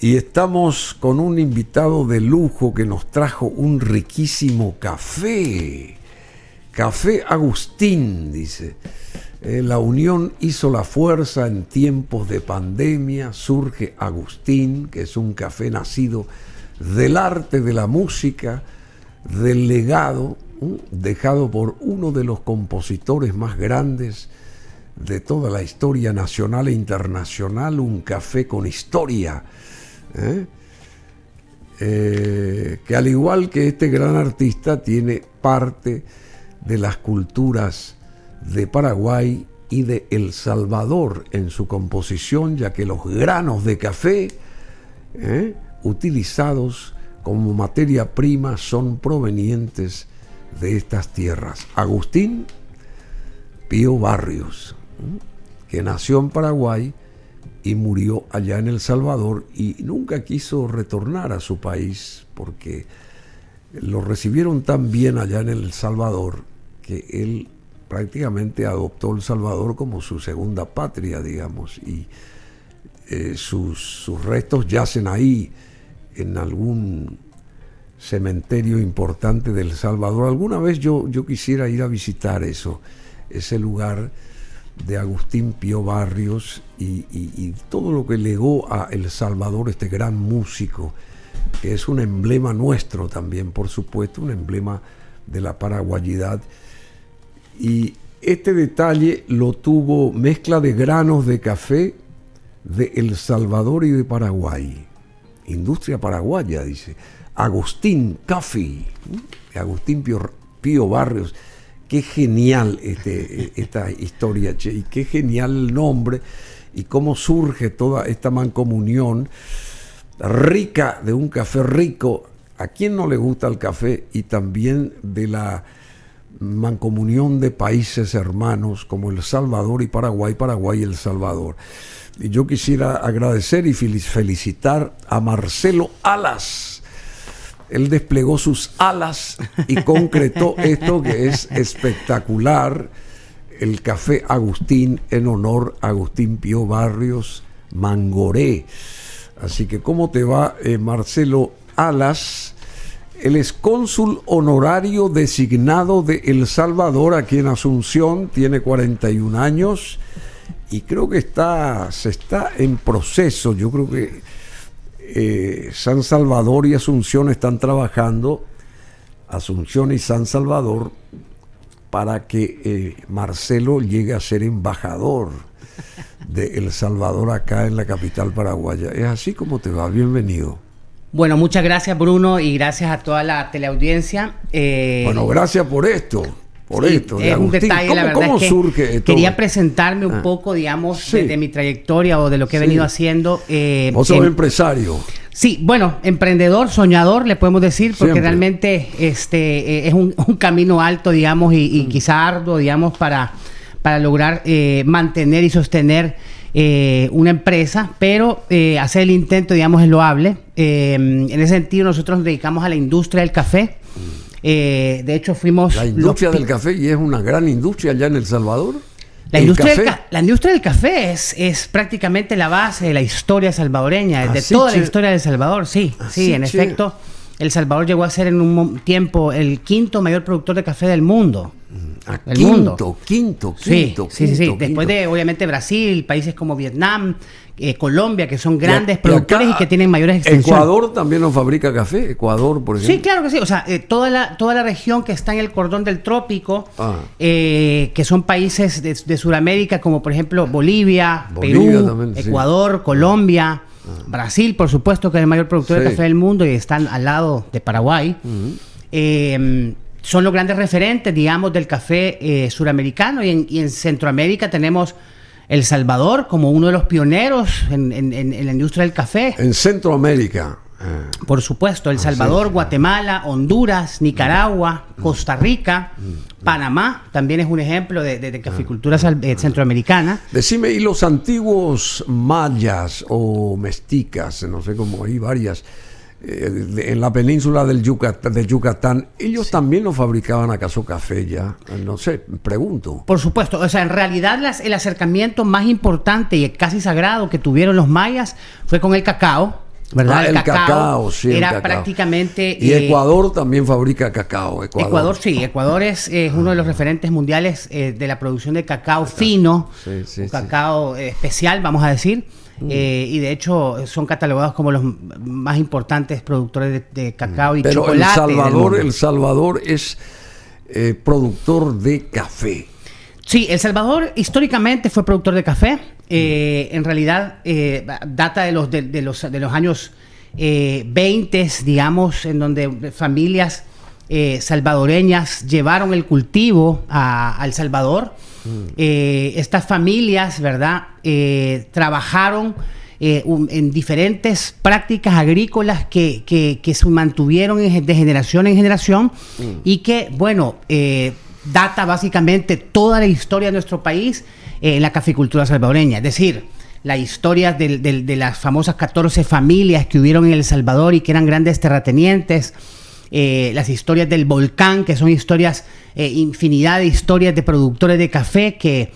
Y estamos con un invitado de lujo que nos trajo un riquísimo café. Café Agustín, dice. La unión hizo la fuerza en tiempos de pandemia. Surge Agustín, que es un café nacido del arte, de la música, del legado dejado por uno de los compositores más grandes de toda la historia nacional e internacional. Un café con historia. Que al igual que este gran artista tiene parte de las culturas de Paraguay y de El Salvador en su composición, ya que los granos de café utilizados como materia prima son provenientes de estas tierras. Agustín Pío Barrios, que nació en Paraguay y murió allá en El Salvador, y nunca quiso retornar a su país porque lo recibieron tan bien allá en El Salvador que él prácticamente adoptó El Salvador como su segunda patria, digamos, y sus restos yacen ahí en algún cementerio importante de El Salvador. Alguna vez yo quisiera ir a visitar ese lugar de Agustín Pío Barrios y todo lo que legó a El Salvador este gran músico, que es un emblema nuestro también, por supuesto, un emblema de la paraguayidad. Y este detalle lo tuvo mezcla de granos de café de El Salvador y de Paraguay. Industria paraguaya, dice. Agustín Coffee, Agustín Pío Barrios. Qué genial esta historia, che, y qué genial el nombre y cómo surge toda esta mancomunión rica de un café rico. ¿A quién no le gusta el café? Y también de la mancomunión de países hermanos como El Salvador y Paraguay, Paraguay y El Salvador. Y yo quisiera agradecer y felicitar a Marcelo Alas. Él desplegó sus alas y concretó esto que es espectacular, el Café Agustín, en honor a Agustín Pío Barrios Mangoré. Así que, ¿cómo te va, Marcelo Alas? Él es cónsul honorario designado de El Salvador aquí en Asunción, tiene 41 años y creo que se está en proceso. Yo creo que San Salvador y Asunción están trabajando, Asunción y San Salvador, para que Marcelo llegue a ser embajador de El Salvador acá en la capital paraguaya. ¿Es así como te va? Bienvenido. Bueno, muchas gracias, Bruno, y gracias a toda la teleaudiencia. Bueno, gracias por esto. Es un detalle, la verdad. ¿Cómo es que surge esto? Quería presentarme un poco, digamos, de mi trayectoria o de lo que he venido haciendo. Vos sos empresario. Sí, bueno, emprendedor, soñador, le podemos decir, porque Siempre. Realmente es un camino alto, digamos, y quizá arduo, digamos, para lograr mantener y sostener una empresa, pero hacer el intento, digamos, es loable. En ese sentido, nosotros nos dedicamos a la industria del café. De hecho, fuimos... La industria del café, y es una gran industria allá en El Salvador. La industria del café es prácticamente la base de la historia salvadoreña, de toda la historia de El Salvador, sí, en efecto. El Salvador llegó a ser en un tiempo el quinto mayor productor de café del mundo. Quinto. Después de, obviamente, Brasil, países como Vietnam, Colombia, que son grandes productores y que tienen mayores extensiones. ¿Ecuador también no fabrica café? ¿Ecuador, por ejemplo? Sí, claro que sí. O sea, toda la región que está en el cordón del trópico, que son países de Sudamérica, como por ejemplo Bolivia, Perú, también, Ecuador, Colombia, Brasil, por supuesto, que es el mayor productor de café del mundo y están al lado de Paraguay. Son los grandes referentes, digamos, del café suramericano, y en Centroamérica tenemos El Salvador como uno de los pioneros en la industria del café. En Centroamérica. Por supuesto, El Salvador, Guatemala, Honduras, Nicaragua, Costa Rica, Panamá también es un ejemplo de caficultura centroamericana. Decime, ¿y los antiguos mayas o mexicas, no sé cómo hay varias, en la península de Yucatán, ellos también no fabricaban acaso café ya? No sé, pregunto. Por supuesto, o sea, en realidad el acercamiento más importante y casi sagrado que tuvieron los mayas fue con el cacao. ¿verdad? El cacao, sí. Era el cacao. prácticamente... Y Ecuador también fabrica cacao. Ecuador sí. Ecuador es uno de los referentes mundiales de la producción de cacao fino, cacao especial, vamos a decir. Y de hecho son catalogados como los más importantes productores de cacao y chocolate. Pero El Salvador es productor de café. Sí, El Salvador históricamente fue productor de café. En realidad data de los años 20, digamos, en donde familias salvadoreñas llevaron el cultivo a El Salvador. Estas familias, ¿verdad? Trabajaron en diferentes prácticas agrícolas que se mantuvieron de generación en generación y que, bueno, data básicamente toda la historia de nuestro país en la caficultura salvadoreña. Es decir, la historia de las famosas 14 familias que hubieron en El Salvador y que eran grandes terratenientes. Las historias del volcán, que son historias, infinidad de historias de productores de café que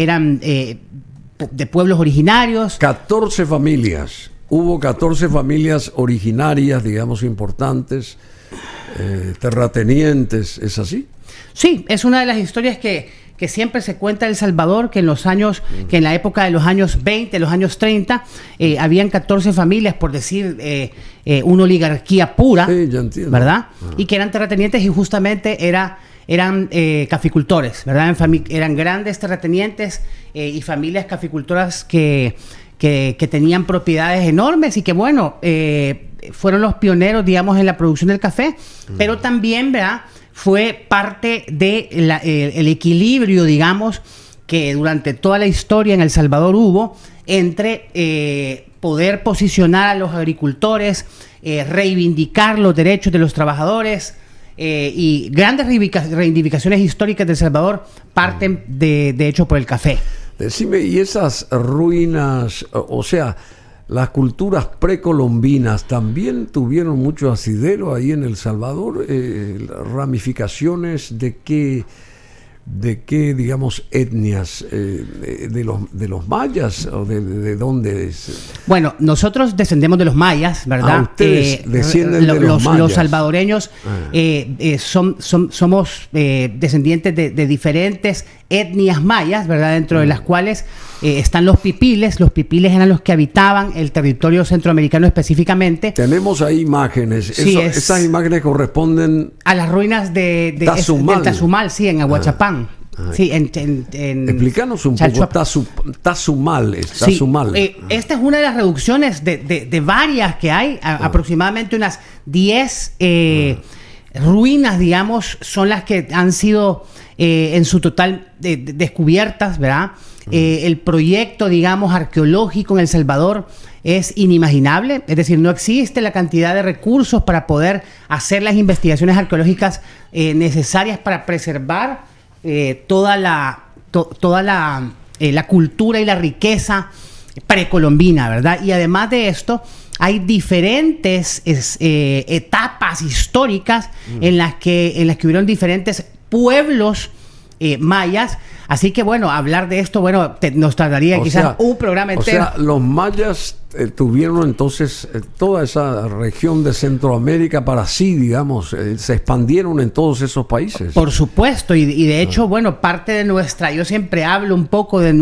eran de pueblos originarios. 14 familias. Hubo 14 familias originarias, digamos, importantes, terratenientes. ¿Es así? Sí, es una de las historias que siempre se cuenta de El Salvador, que en la época de los años 20, los años 30, habían 14 familias, por decir, una oligarquía pura, sí, ya entiendo, ¿verdad? Y que eran terratenientes y justamente eran caficultores, ¿verdad? Eran grandes terratenientes y familias caficultoras que tenían propiedades enormes y que, bueno, fueron los pioneros, digamos, en la producción del café, pero también, ¿verdad?, fue parte del equilibrio, digamos, que durante toda la historia en El Salvador hubo entre poder posicionar a los agricultores, reivindicar los derechos de los trabajadores, y grandes reivindicaciones históricas de El Salvador parten de hecho por el café. Decime, y esas ruinas, o sea, las culturas precolombinas también tuvieron mucho asidero ahí en El Salvador, ramificaciones de qué, digamos, etnias, de los mayas o de dónde es. Bueno, nosotros descendemos de los mayas, ¿verdad? Ustedes descienden de los mayas. Los salvadoreños somos descendientes de diferentes etnias mayas, ¿verdad? Dentro de las cuales están los pipiles. Los pipiles eran los que habitaban el territorio centroamericano específicamente. Tenemos ahí imágenes. Sí, esas imágenes corresponden a las ruinas del Tazumal, sí, en Aguachapán. Sí, explícanos un poco. Tazumal. Esta es una de las reducciones de varias que hay. Aproximadamente unas 10 ruinas, digamos, son las que han sido en su total descubiertas, ¿verdad? El proyecto, digamos, arqueológico en El Salvador es inimaginable, es decir, no existe la cantidad de recursos para poder hacer las investigaciones arqueológicas necesarias para preservar toda la cultura y la riqueza precolombina, ¿verdad? Y además de esto, hay diferentes etapas históricas en las que hubieron diferentes pueblos mayas. Así que, bueno, hablar de esto, bueno, nos tardaría quizás un programa entero. O sea, los mayas tuvieron entonces toda esa región de Centroamérica para sí, digamos, se expandieron en todos esos países. Por supuesto, y de hecho, bueno, parte de yo siempre hablo un poco de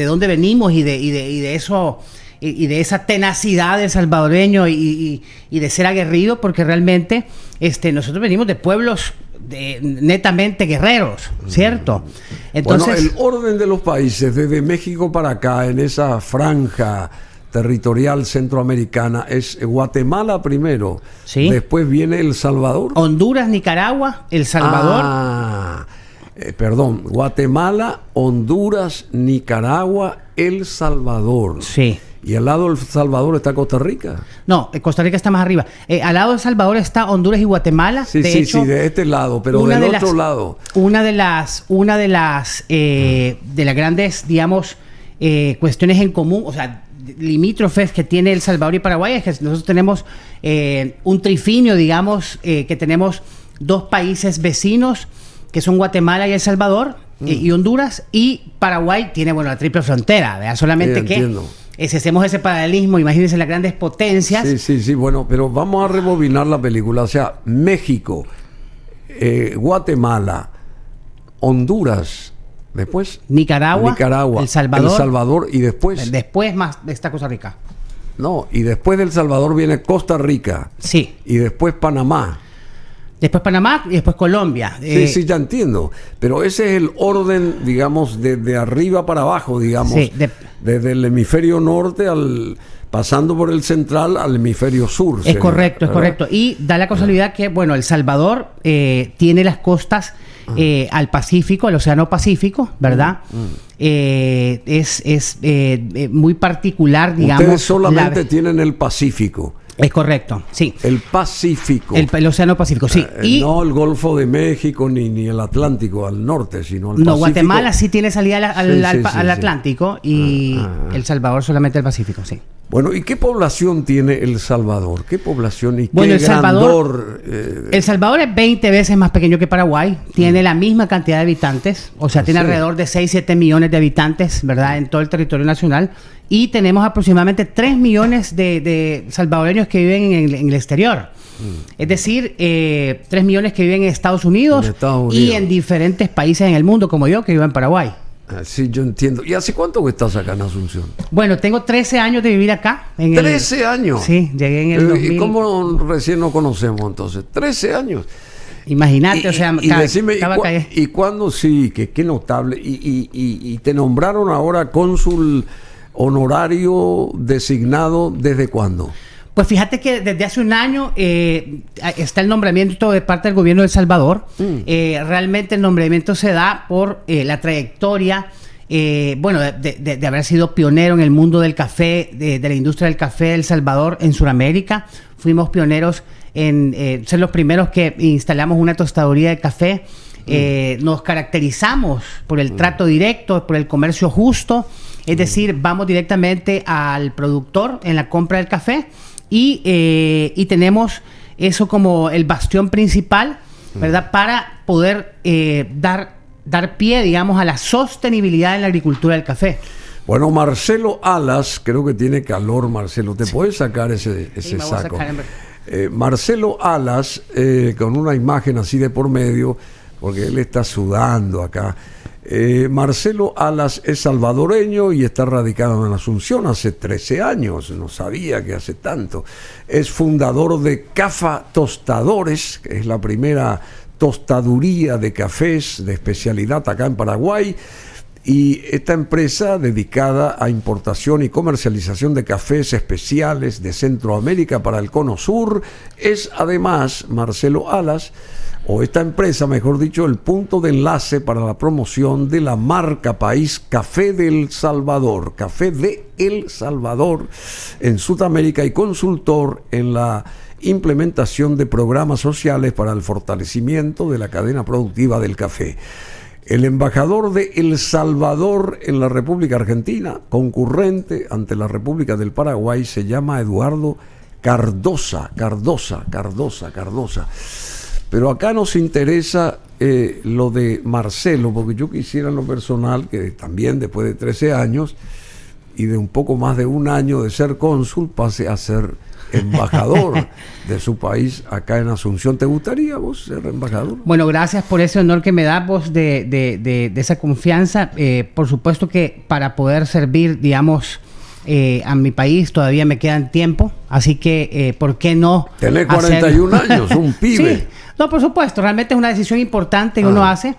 dónde venimos y de eso, y de esa tenacidad del salvadoreño y de ser aguerrido, porque realmente nosotros venimos de pueblos netamente guerreros, ¿cierto? Entonces, bueno, el orden de los países desde México para acá en esa franja territorial centroamericana es Guatemala primero, ¿sí? Después viene El Salvador, Honduras, Nicaragua, El Salvador. Perdón, Guatemala, Honduras, Nicaragua, El Salvador. Sí. ¿Y al lado del Salvador está Costa Rica? No, Costa Rica está más arriba. Al lado del Salvador está Honduras y Guatemala. Sí, de este lado, pero del otro lado. Una de las grandes, digamos, cuestiones en común, o sea, limítrofes que tiene El Salvador y Paraguay es que nosotros tenemos un trifinio, digamos, que tenemos dos países vecinos que son Guatemala y El Salvador y Honduras, y Paraguay tiene, bueno, la triple frontera, ¿verdad? Solamente que si hacemos ese paralelismo, imagínense las grandes potencias. Sí, bueno, pero vamos a rebobinar la película. O sea, México, Guatemala, Honduras, después Nicaragua, El Salvador y después más está Costa Rica. No, y después del Salvador viene Costa Rica. Sí. Y después Panamá. Después Panamá y después Colombia. Sí, ya entiendo. Pero ese es el orden, digamos, de arriba para abajo, digamos. Sí, desde el hemisferio norte pasando por el central al hemisferio sur. Es correcto, ¿verdad? Es correcto. Y da la casualidad que, bueno, El Salvador tiene las costas al Pacífico, al Océano Pacífico, ¿verdad? Es muy particular, digamos. Ustedes solamente tienen el Pacífico. Es correcto, sí. El Pacífico. El Océano Pacífico, sí. Y no el Golfo de México ni el Atlántico al norte, sino el Pacífico. No, Guatemala sí tiene salida al Atlántico y El Salvador solamente el Pacífico, sí. Bueno, ¿y qué población tiene El Salvador? ¿Qué población y qué grandor? El Salvador es 20 veces más pequeño que Paraguay. Tiene la misma cantidad de habitantes. O sea, tiene alrededor de 6-7 millones de habitantes, ¿verdad? En todo el territorio nacional. Y tenemos aproximadamente 3 millones de salvadoreños que viven en el exterior. Es decir, 3 millones que viven en Estados Unidos y en diferentes países en el mundo, como yo, que vivo en Paraguay. Sí, yo entiendo. ¿Y hace cuánto que estás acá en Asunción? Bueno, tengo 13 años de vivir acá. ¿13 años? Sí, llegué en el 2000. ¿Y cómo recién nos conocemos entonces? 13 años. Imagínate, o sea, y decime, ¿y cuándo sí? Qué notable. Y te nombraron ahora cónsul honorario designado, ¿desde cuándo? Pues fíjate que desde hace un año está el nombramiento de parte del gobierno de El Salvador. Realmente el nombramiento se da por la trayectoria, de haber sido pionero en el mundo del café, de la industria del café de El Salvador en Sudamérica. Fuimos pioneros en ser los primeros que instalamos una tostaduría de café. Nos caracterizamos por el trato directo, por el comercio justo. Es decir, vamos directamente al productor en la compra del café. Y tenemos eso como el bastión principal, ¿verdad? Para poder dar pie, digamos, a la sostenibilidad en la agricultura del café. Bueno, Marcelo Alas, creo que tiene calor, Marcelo. ¿Te puedes sacar ese saco? Marcelo Alas, con una imagen así de por medio, porque él está sudando acá. Marcelo Alas es salvadoreño y está radicado en Asunción hace 13 años, no sabía que hace tanto. Es fundador de Cafa Tostadores, que es la primera tostaduría de cafés de especialidad acá en Paraguay, y esta empresa dedicada a importación y comercialización de cafés especiales de Centroamérica para el Cono Sur, es además, Marcelo Alas, o esta empresa, mejor dicho, el punto de enlace para la promoción de la marca país Café de El Salvador, Café de El Salvador en Sudamérica, y consultor en la implementación de programas sociales para el fortalecimiento de la cadena productiva del café. El embajador de El Salvador en la República Argentina, concurrente ante la República del Paraguay, se llama Eduardo Cardosa. Pero acá nos interesa lo de Marcelo, porque yo quisiera en lo personal que también después de 13 años y de un poco más de un año de ser cónsul pase a ser embajador de su país acá en Asunción. ¿Te gustaría vos ser embajador? Bueno, gracias por ese honor que me das vos de esa confianza. Por supuesto que para poder servir, digamos, a mi país todavía me quedan tiempo, así que ¿por qué no? Tenés 41 años, un pibe. Sí, no, por supuesto, realmente es una decisión importante que uno hace,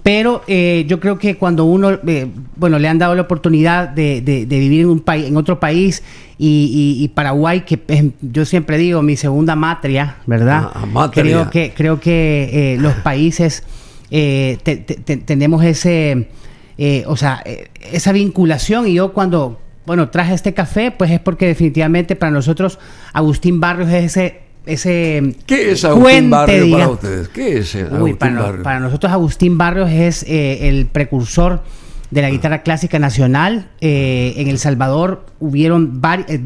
pero yo creo que cuando uno, le han dado la oportunidad de vivir en otro país, y Paraguay, que es, yo siempre digo, mi segunda matria, ¿verdad? Matria. Creo que los países tenemos esa vinculación, y yo cuando traje este café, pues es porque definitivamente para nosotros Agustín Barrios es ese ¿Qué es Agustín Barrios para ustedes? ¿Qué es Agustín Barrios? Para nosotros Agustín Barrios es el precursor de la guitarra clásica nacional. En El Salvador hubieron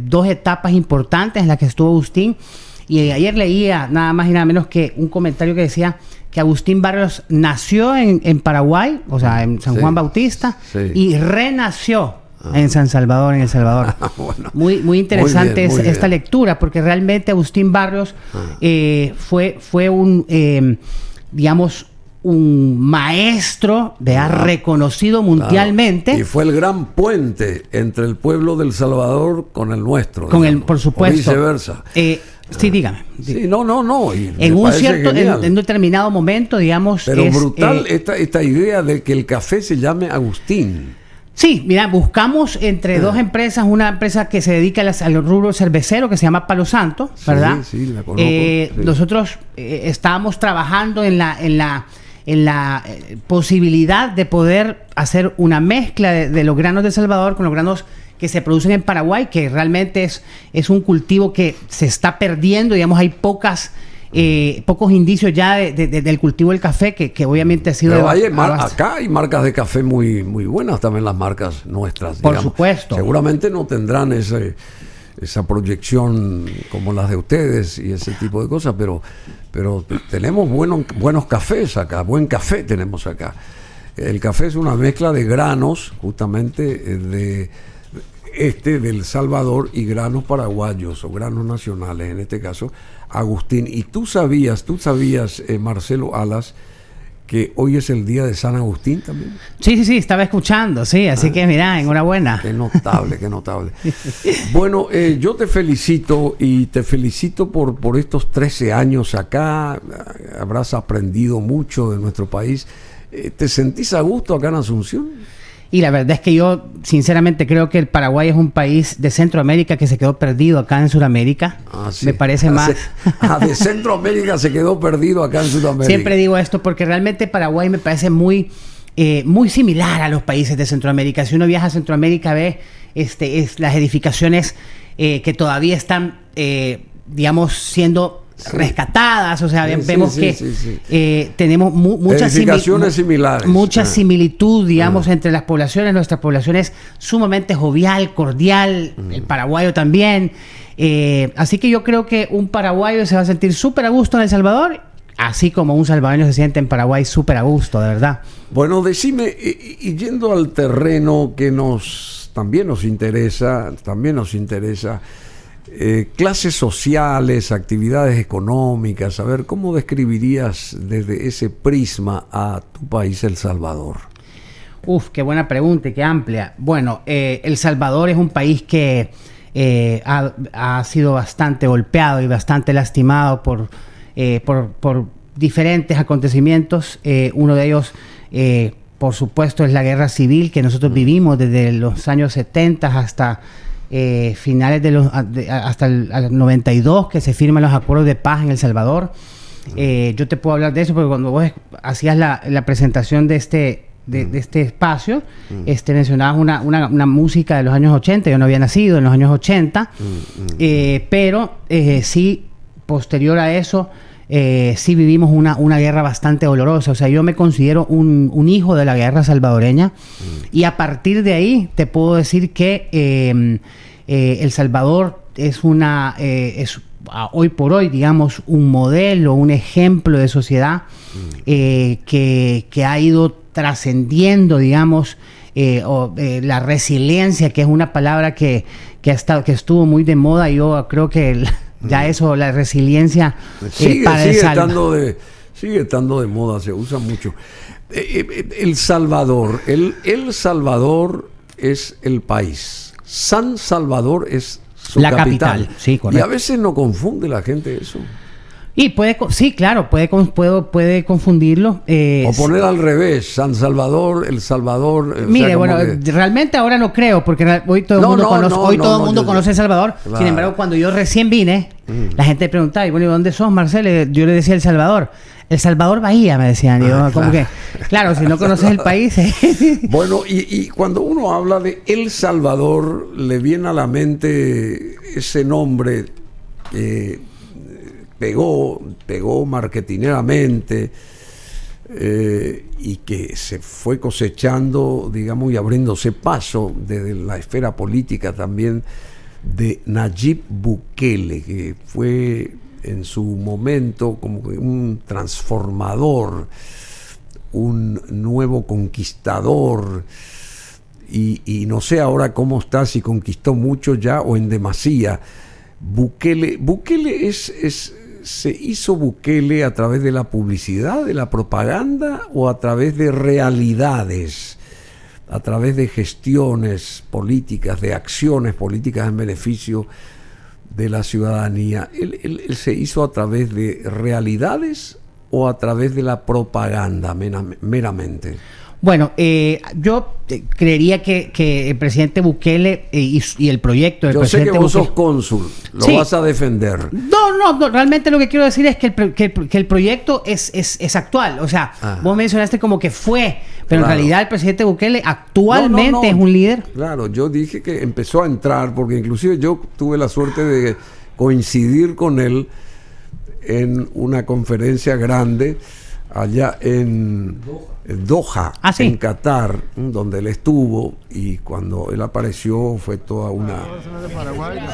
dos etapas importantes en las que estuvo Agustín, y ayer leía nada más y nada menos que un comentario que decía que Agustín Barrios nació en Paraguay, o sea, en San Juan Bautista, y renació en San Salvador, en El Salvador. Bueno, muy interesante muy bien. esta lectura, porque realmente Agustín Barrios fue un, digamos, un maestro reconocido mundialmente. Claro. Y fue el gran puente entre el pueblo del Salvador con el nuestro. Por supuesto. O viceversa. Sí, dígame. Sí, no. En un determinado momento, digamos. Pero brutal esta idea de que el café se llame Agustín. Sí, mira, buscamos entre dos empresas, una empresa que se dedica al rubro cervecero que se llama Palo Santo, ¿verdad? Sí, la conozco. Sí. Nosotros estábamos trabajando en la posibilidad de poder hacer una mezcla de los granos de El Salvador con los granos que se producen en Paraguay, que realmente es un cultivo que se está perdiendo, digamos, hay pocos indicios ya del cultivo del café, que obviamente ha sido... Pero acá hay marcas de café muy, muy buenas, también las marcas nuestras. Por supuesto. Seguramente no tendrán esa proyección como las de ustedes y ese tipo de cosas, pero tenemos buenos cafés acá, buen café tenemos acá. El café es una mezcla de granos, justamente del Salvador, y granos paraguayos o granos nacionales, en este caso Agustín. Y tú sabías, Marcelo Alas, que hoy es el día de San Agustín también. Sí, estaba escuchando, sí, así que mira, enhorabuena. Qué notable. Bueno, yo te felicito por estos 13 años acá. Habrás aprendido mucho de nuestro país. ¿Te sentís a gusto acá en Asunción? Y la verdad es que yo sinceramente creo que el Paraguay es un país de Centroamérica que se quedó perdido acá en Sudamérica. Sí. Me parece más... de Centroamérica se quedó perdido acá en Sudamérica. Siempre digo esto porque realmente Paraguay me parece muy similar a los países de Centroamérica. Si uno viaja a Centroamérica ve las edificaciones que todavía están, digamos, siendo... rescatadas, o sea, vemos que tenemos muchas similares. Mucha similitud, digamos, entre las poblaciones. Nuestra población es sumamente jovial, cordial, el paraguayo también. Así que yo creo que un paraguayo se va a sentir súper a gusto en El Salvador, así como un salvadoreño se siente en Paraguay súper a gusto, de verdad. Bueno, decime, y yendo al terreno que también nos interesa, clases sociales, actividades económicas, a ver, ¿cómo describirías desde ese prisma a tu país, El Salvador? Qué buena pregunta y qué amplia. Bueno, El Salvador es un país que ha sido bastante golpeado y bastante lastimado por diferentes acontecimientos. Uno de ellos, por supuesto, es la guerra civil que nosotros vivimos desde los años 70 hasta... finales hasta el 92, que se firman los acuerdos de paz en El Salvador. Yo te puedo hablar de eso porque cuando vos hacías la presentación de este espacio, mencionabas una música de los años 80. Yo no había nacido en los años 80, pero sí, posterior a eso, sí vivimos una guerra bastante dolorosa. O sea, yo me considero un hijo de la guerra salvadoreña, y a partir de ahí te puedo decir que El Salvador es hoy por hoy, digamos, un modelo, un ejemplo de sociedad que ha ido trascendiendo, digamos, la resiliencia, que es una palabra que estuvo muy de moda. Yo creo que ya eso, la resiliencia sigue estando de moda, se usa mucho. El Salvador, El Salvador es el país, San Salvador es su capital. Sí, correcto. Y a veces no confunde la gente eso. Y sí, claro, puede confundirlo. O poner al revés, San Salvador, El Salvador. Mire, realmente ahora no creo, porque hoy todo el mundo conoce El Salvador. Claro. Sin embargo, cuando yo recién vine, la gente preguntaba, y bueno, ¿y dónde sos, Marcelo? Yo le decía El Salvador. El Salvador Bahía, me decían. Claro, si no conoces el país. Bueno, y cuando uno habla de El Salvador, le viene a la mente ese nombre que pegó marketineramente, y que se fue cosechando, digamos, y abriéndose paso desde la esfera política también, de Nayib Bukele, que fue en su momento como un transformador, un nuevo conquistador, y no sé ahora cómo está, si conquistó mucho ya o en demasía. Bukele ¿se hizo Bukele a través de la publicidad, de la propaganda, o a través de realidades, a través de gestiones políticas, de acciones políticas en beneficio de la ciudadanía? ¿Él se hizo a través de realidades o a través de la propaganda meramente? Bueno, yo creería que el presidente Bukele y el proyecto del presidente Bukele... Yo sé que vos sos cónsul, lo vas a defender. No, realmente lo que quiero decir es que el proyecto es actual. O sea, vos mencionaste como que fue, pero en realidad el presidente Bukele actualmente es un líder. Claro, yo dije que empezó a entrar, porque inclusive yo tuve la suerte de coincidir con él en una conferencia grande allá en Doha, en Qatar, donde él estuvo, y cuando él apareció fue toda una...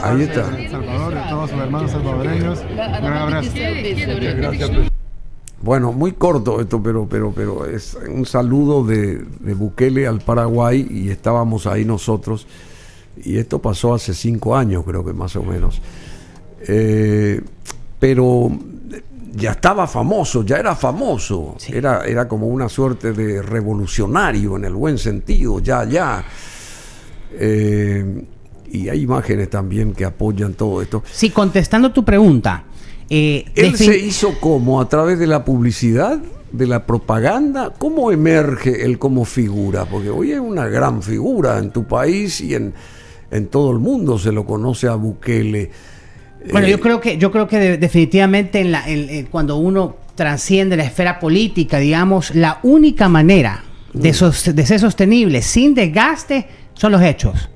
Ahí está. Salvador, a todos sus hermanos salvadoreños. Un abrazo. Bueno, muy corto esto, pero es un saludo de Bukele al Paraguay, y estábamos ahí nosotros, y esto pasó hace 5 años, creo que más o menos. Pero ya estaba famoso, ya era famoso, sí. Era como una suerte de revolucionario en el buen sentido, ya. Y hay imágenes también que apoyan todo esto. Sí, contestando tu pregunta. ¿Él se hizo cómo? ¿A través de la publicidad? ¿De la propaganda? ¿Cómo emerge él como figura? Porque hoy es una gran figura en tu país y en todo el mundo se lo conoce a Bukele. Bueno, yo creo que definitivamente cuando uno trasciende la esfera política, digamos, la única manera de ser sostenible sin desgaste son los hechos.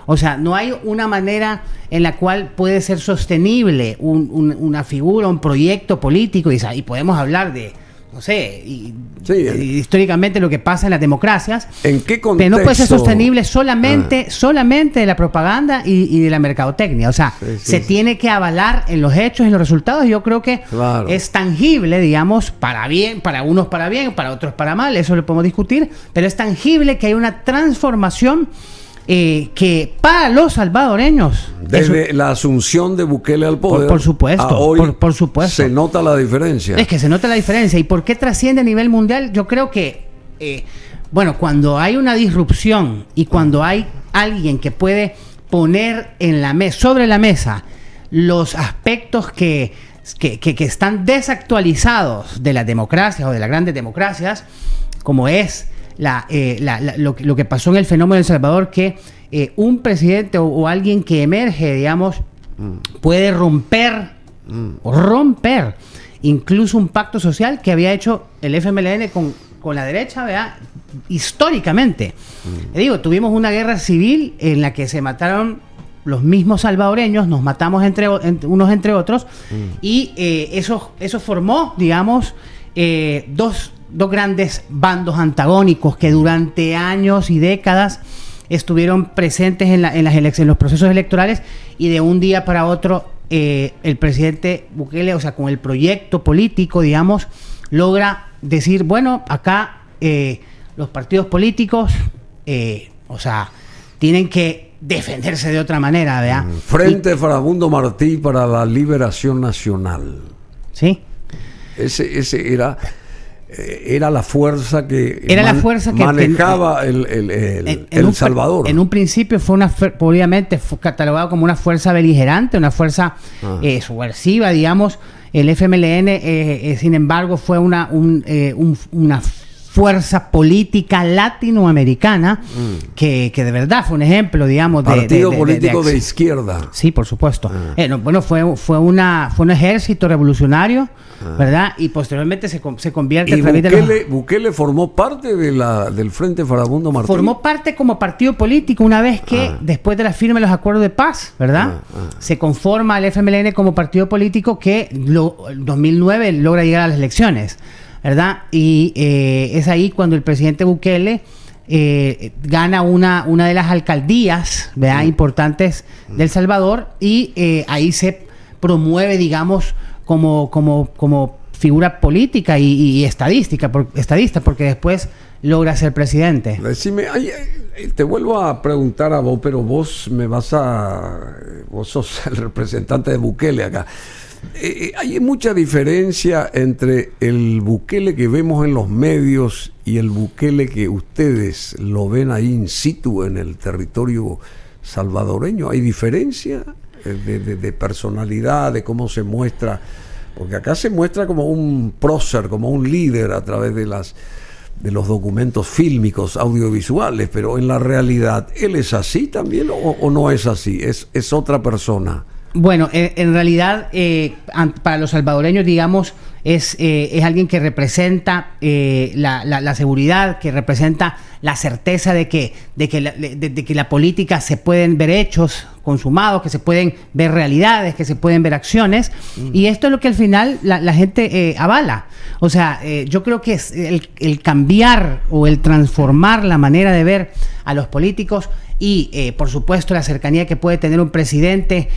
O sea, no hay una manera en la cual puede ser sostenible una figura, un proyecto político, y podemos hablar de, no sé, históricamente lo que pasa en las democracias. ¿En qué contexto? Pero no puede ser sostenible solamente de la propaganda y de la mercadotecnia. O sea, se tiene que avalar en los hechos y en los resultados. Yo creo que es tangible, digamos, para bien, para unos para bien, para otros para mal, eso lo podemos discutir, pero es tangible que hay una transformación que para los salvadoreños... Desde la asunción de Bukele al poder, por supuesto, hoy por supuesto. Se nota la diferencia. Es que se nota la diferencia. ¿Y por qué trasciende a nivel mundial? Yo creo que, cuando hay una disrupción y cuando hay alguien que puede poner sobre la mesa los aspectos que están desactualizados de las democracias o de las grandes democracias, como es lo que pasó en el fenómeno de El Salvador, que un presidente o alguien que emerge, digamos, puede romper incluso un pacto social que había hecho el FMLN con la derecha, ¿verdad? Históricamente. Le digo, tuvimos una guerra civil en la que se mataron los mismos salvadoreños, nos matamos unos entre otros, y eso formó, digamos, dos grandes bandos antagónicos que durante años y décadas estuvieron presentes en los procesos electorales, y de un día para otro el presidente Bukele, o sea, con el proyecto político, digamos, logra decir, bueno, acá los partidos políticos, o sea, tienen que defenderse de otra manera, ¿verdad? Frente Farabundo Martí para la Liberación Nacional. Sí. Ese era la fuerza que manejaba El Salvador. En un principio obviamente fue catalogado como una fuerza beligerante, una fuerza subversiva, digamos. El FMLN, sin embargo, fue una fuerza política latinoamericana que de verdad fue un ejemplo, digamos, partido político de izquierda. Sí, por supuesto. Fue un ejército revolucionario, ¿verdad? Y posteriormente se convierte a través de Bukele formó parte del Frente Farabundo Martí. Formó parte como partido político una vez que, después de la firma de los acuerdos de paz, ¿verdad? Se conforma el FMLN como partido político que en 2009 logra llegar a las elecciones, ¿verdad? Y es ahí cuando el presidente Bukele gana una de las alcaldías, ¿verdad? Importantes de El Salvador, y ahí se promueve, digamos, como figura política y estadista, porque después logra ser presidente. Decime, Te vuelvo a preguntar a vos, pero vos sos el representante de Bukele acá. Hay mucha diferencia entre el Bukele que vemos en los medios y el Bukele que ustedes lo ven ahí in situ en el territorio salvadoreño. ¿Hay diferencia de personalidad, de cómo se muestra? Porque acá se muestra como un prócer, como un líder a través de los documentos fílmicos, audiovisuales, pero en la realidad, ¿él es así también o no es así? ¿Es otra persona? Bueno, en realidad, para los salvadoreños, digamos, es alguien que representa la seguridad, que representa la certeza de que la política se pueden ver hechos consumados, que se pueden ver realidades, que se pueden ver acciones, y esto es lo que al final la gente avala. O sea, yo creo que es el cambiar o el transformar la manera de ver a los políticos y, por supuesto, la cercanía que puede tener un presidente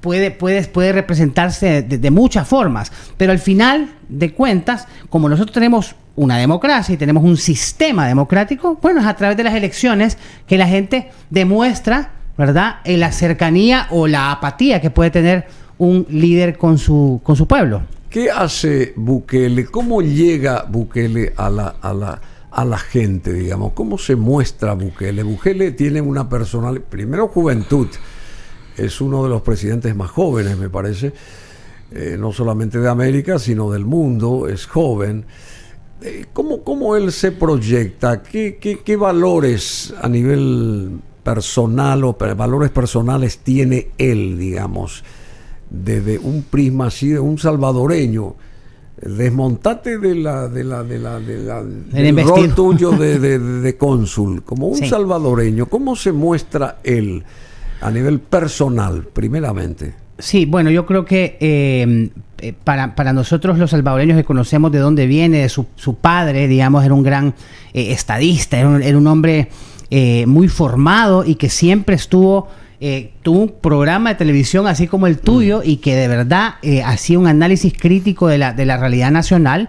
puede representarse de muchas formas, pero al final de cuentas, como nosotros tenemos una democracia y tenemos un sistema democrático, bueno, es a través de las elecciones que la gente demuestra, ¿verdad?, la cercanía o la apatía que puede tener un líder con su pueblo. ¿Qué hace Bukele? ¿Cómo llega Bukele a la gente, digamos? ¿Cómo se muestra Bukele? Bukele tiene una personalidad, primero juventud, es uno de los presidentes más jóvenes, me parece, no solamente de América, sino del mundo, es joven. ¿Cómo él se proyecta? ¿Qué valores a nivel personal o valores personales tiene él, digamos, desde un prisma así de un salvadoreño? Desmontate del rol tuyo de cónsul, como un salvadoreño. ¿Cómo se muestra él a nivel personal, primeramente? Sí, bueno, yo creo que para nosotros los salvadoreños que conocemos de dónde viene, de su padre, digamos, era un gran estadista, era un hombre muy formado y que siempre tuvo un programa de televisión así como el tuyo y que de verdad hacía un análisis crítico de la realidad nacional.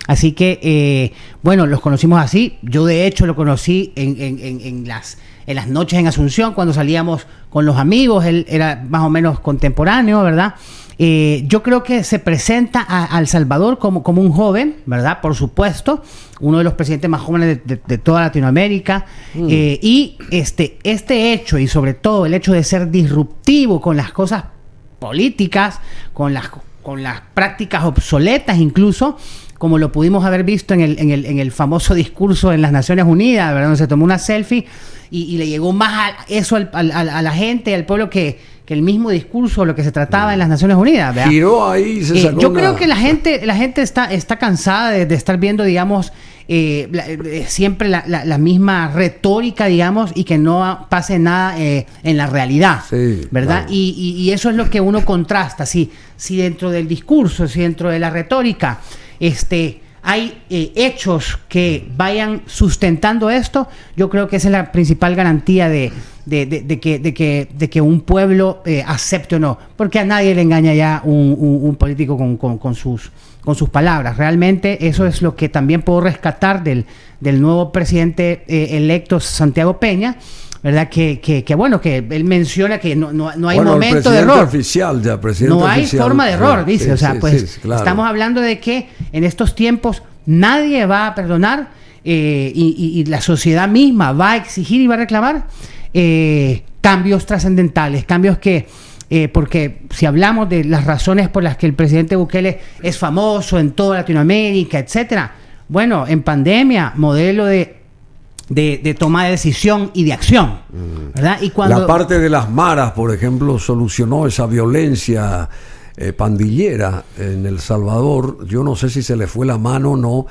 Así que, bueno, los conocimos así. Yo, de hecho, lo conocí en las noches en Asunción, cuando salíamos con los amigos. Él era más o menos contemporáneo, ¿verdad? Yo creo que se presenta a El Salvador como un joven, ¿verdad? Por supuesto, uno de los presidentes más jóvenes de toda Latinoamérica. Y este hecho, y sobre todo el hecho de ser disruptivo con las cosas políticas, con las prácticas obsoletas incluso, como lo pudimos haber visto en el famoso discurso en las Naciones Unidas, ¿verdad? Donde se tomó una selfie y le llegó más eso a la gente, al pueblo, que el mismo discurso, lo que se trataba en las Naciones Unidas, ¿verdad? Giró ahí y se sacó yo creo que la gente está cansada de estar viendo, digamos, siempre la misma retórica, digamos, y que no pase nada en la realidad, ¿verdad? Claro. Y eso es lo que uno contrasta. Si dentro del discurso, si dentro de la retórica hay hechos que vayan sustentando esto, yo creo que esa es la principal garantía de que un pueblo acepte o no, porque a nadie le engaña ya un político con sus palabras. Realmente eso es lo que también puedo rescatar del nuevo presidente electo, Santiago Peña, ¿verdad? Que bueno, que él menciona que no hay momento de error. Oficial ya, presidente no hay oficial, forma de error, dice. O sea, pues claro. Estamos hablando de que en estos tiempos nadie va a perdonar y la sociedad misma va a exigir y va a reclamar cambios trascendentales, cambios que porque si hablamos de las razones por las que el presidente Bukele es famoso en toda Latinoamérica, etcétera, bueno, en pandemia, modelo de toma de decisión y de acción, ¿verdad? Y cuando la parte de las maras, por ejemplo, solucionó esa violencia pandillera en El Salvador. Yo no sé si se le fue la mano o no,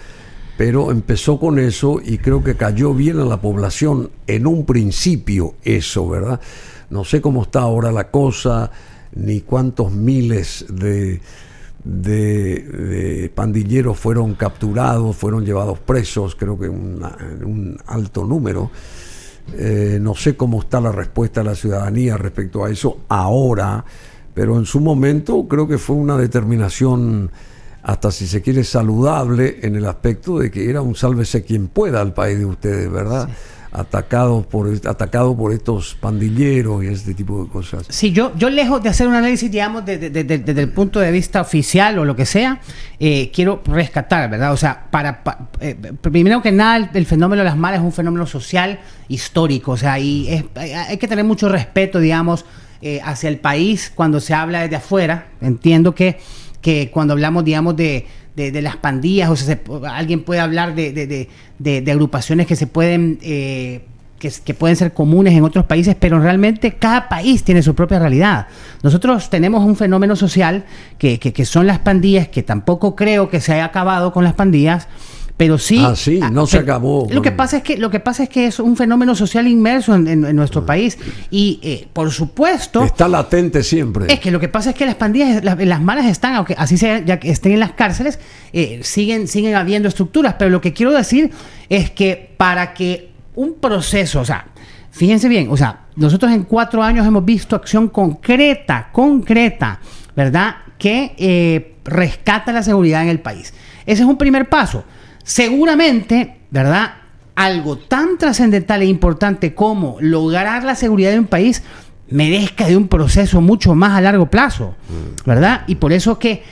pero empezó con eso y creo que cayó bien a la población en un principio eso, ¿verdad? No sé cómo está ahora la cosa, ni cuántos miles de pandilleros fueron capturados, fueron llevados presos, creo que un alto número. No sé cómo está la respuesta de la ciudadanía respecto a eso ahora, pero en su momento creo que fue una determinación, hasta si se quiere, saludable, en el aspecto de que era un sálvese quien pueda al país de ustedes, ¿verdad? Sí. atacado por estos pandilleros y este tipo de cosas. Sí, yo lejos de hacer un análisis, digamos, desde el punto de vista oficial o lo que sea, quiero rescatar, ¿verdad? O sea, primero que nada, el fenómeno de las maras es un fenómeno social histórico, o sea, y hay que tener mucho respeto, digamos, hacia el país cuando se habla desde afuera. Entiendo que cuando hablamos, digamos, de las pandillas, o sea, alguien puede hablar de agrupaciones que se pueden que pueden ser comunes en otros países, pero realmente cada país tiene su propia realidad. Nosotros tenemos un fenómeno social que son las pandillas, que tampoco creo que se haya acabado con las pandillas, pero sí... no se acabó. Lo que pasa es que es un fenómeno social inmerso en nuestro país y, por supuesto... Está latente siempre. Es que lo que pasa es que las pandillas, las malas están, aunque así sea, ya que estén en las cárceles, siguen habiendo estructuras, pero lo que quiero decir es que para que un proceso, o sea, fíjense bien, o sea, nosotros en 4 años hemos visto acción concreta, ¿verdad?, que rescata la seguridad en el país. Ese es un primer paso. Seguramente, ¿verdad?, algo tan trascendental e importante como lograr la seguridad de un país merezca de un proceso mucho más a largo plazo, ¿verdad? Y por eso que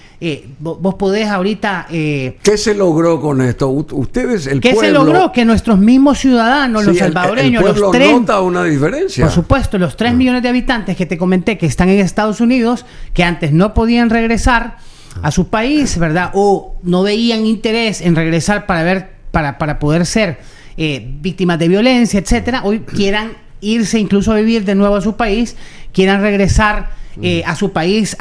vos podés ahorita... ¿Qué se logró con esto? Ustedes, el pueblo... ¿Qué se logró? Que nuestros mismos ciudadanos, los salvadoreños... El pueblo nota una diferencia. Por supuesto, los 3 millones de habitantes que te comenté que están en Estados Unidos, que antes no podían regresar a su país, ¿verdad? O no veían interés en regresar para poder ser víctimas de violencia, etcétera. Hoy quieran irse incluso a vivir de nuevo a su país, quieran regresar a su país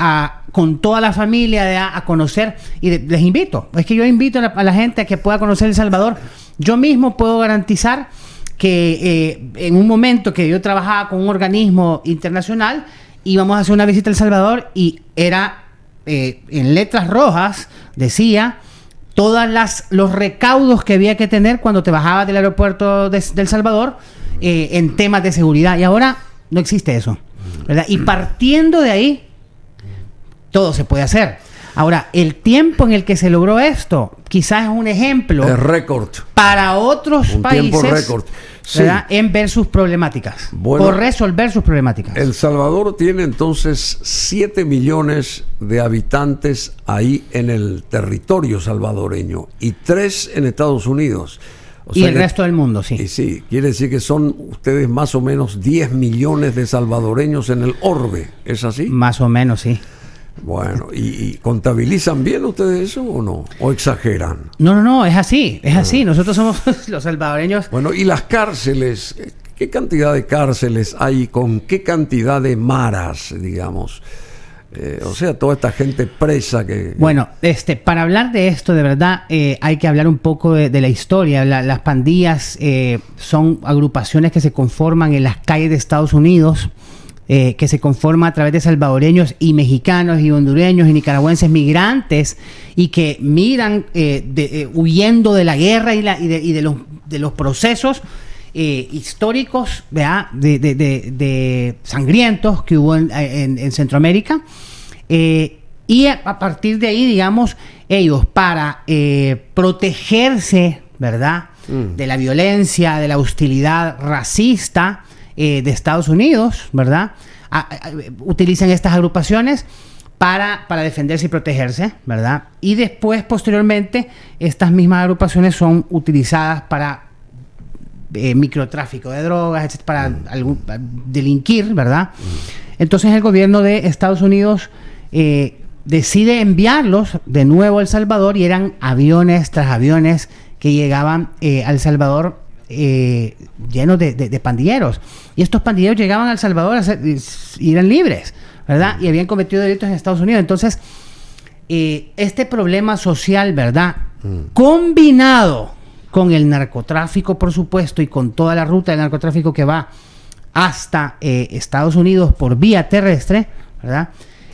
con toda la familia a conocer. Y les invito, es que yo invito a la gente a que pueda conocer El Salvador. Yo mismo puedo garantizar que en un momento que yo trabajaba con un organismo internacional, íbamos a hacer una visita a El Salvador y era... en letras rojas decía los recaudos que había que tener cuando te bajabas del aeropuerto de El Salvador en temas de seguridad, y ahora no existe eso, ¿verdad? Y partiendo de ahí todo se puede hacer. Ahora, el tiempo en el que se logró esto quizás es un ejemplo para otros países, ¿verdad?, en ver sus problemáticas, por resolver sus problemáticas. El Salvador tiene entonces 7 millones de habitantes ahí en el territorio salvadoreño y 3 en Estados Unidos. Y el resto del mundo, sí. Y sí, quiere decir que son ustedes más o menos 10 millones de salvadoreños en el orbe, ¿es así? Más o menos, sí. Bueno, ¿y contabilizan bien ustedes eso o no? ¿O exageran? No, es así. Nosotros somos los salvadoreños. Bueno, ¿y las cárceles? ¿Qué cantidad de cárceles hay con qué cantidad de maras, digamos? O sea, toda esta gente presa que... Bueno, para hablar de esto, de verdad, hay que hablar un poco de la historia. Las pandillas son agrupaciones que se conforman en las calles de Estados Unidos, que se conforma a través de salvadoreños y mexicanos y hondureños y nicaragüenses migrantes y que migran huyendo de la guerra y de los procesos históricos, ¿verdad?, de sangrientos que hubo en Centroamérica, y a partir de ahí, digamos, ellos para protegerse, ¿verdad?, de la violencia, de la hostilidad racista de Estados Unidos, ¿verdad?, utilizan estas agrupaciones para defenderse y protegerse, ¿verdad? Y después, posteriormente, estas mismas agrupaciones son utilizadas para microtráfico de drogas, etc., para delinquir, ¿verdad? Entonces el gobierno de Estados Unidos decide enviarlos de nuevo a El Salvador, y eran aviones tras aviones que llegaban a El Salvador llenos de pandilleros, y estos pandilleros llegaban a El Salvador y eran libres, ¿verdad? Y habían cometido delitos en Estados Unidos. Entonces este problema social, ¿verdad?, combinado con el narcotráfico, por supuesto, y con toda la ruta del narcotráfico que va hasta Estados Unidos por vía terrestre, ¿verdad?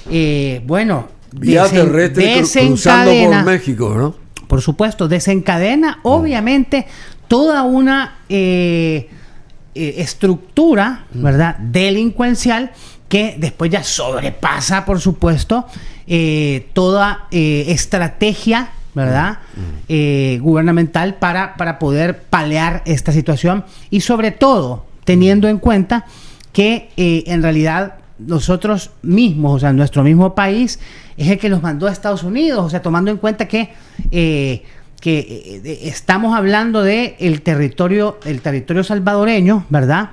Vía terrestre cruzando por México, ¿no? Por supuesto, desencadena obviamente toda una estructura, ¿verdad?, delincuencial, que después ya sobrepasa, por supuesto, toda estrategia ¿verdad? Gubernamental para poder paliar esta situación y sobre todo teniendo en cuenta que en realidad nosotros mismos, o sea, nuestro mismo país es el que los mandó a Estados Unidos, o sea, tomando en cuenta que estamos hablando de el territorio salvadoreño, ¿verdad?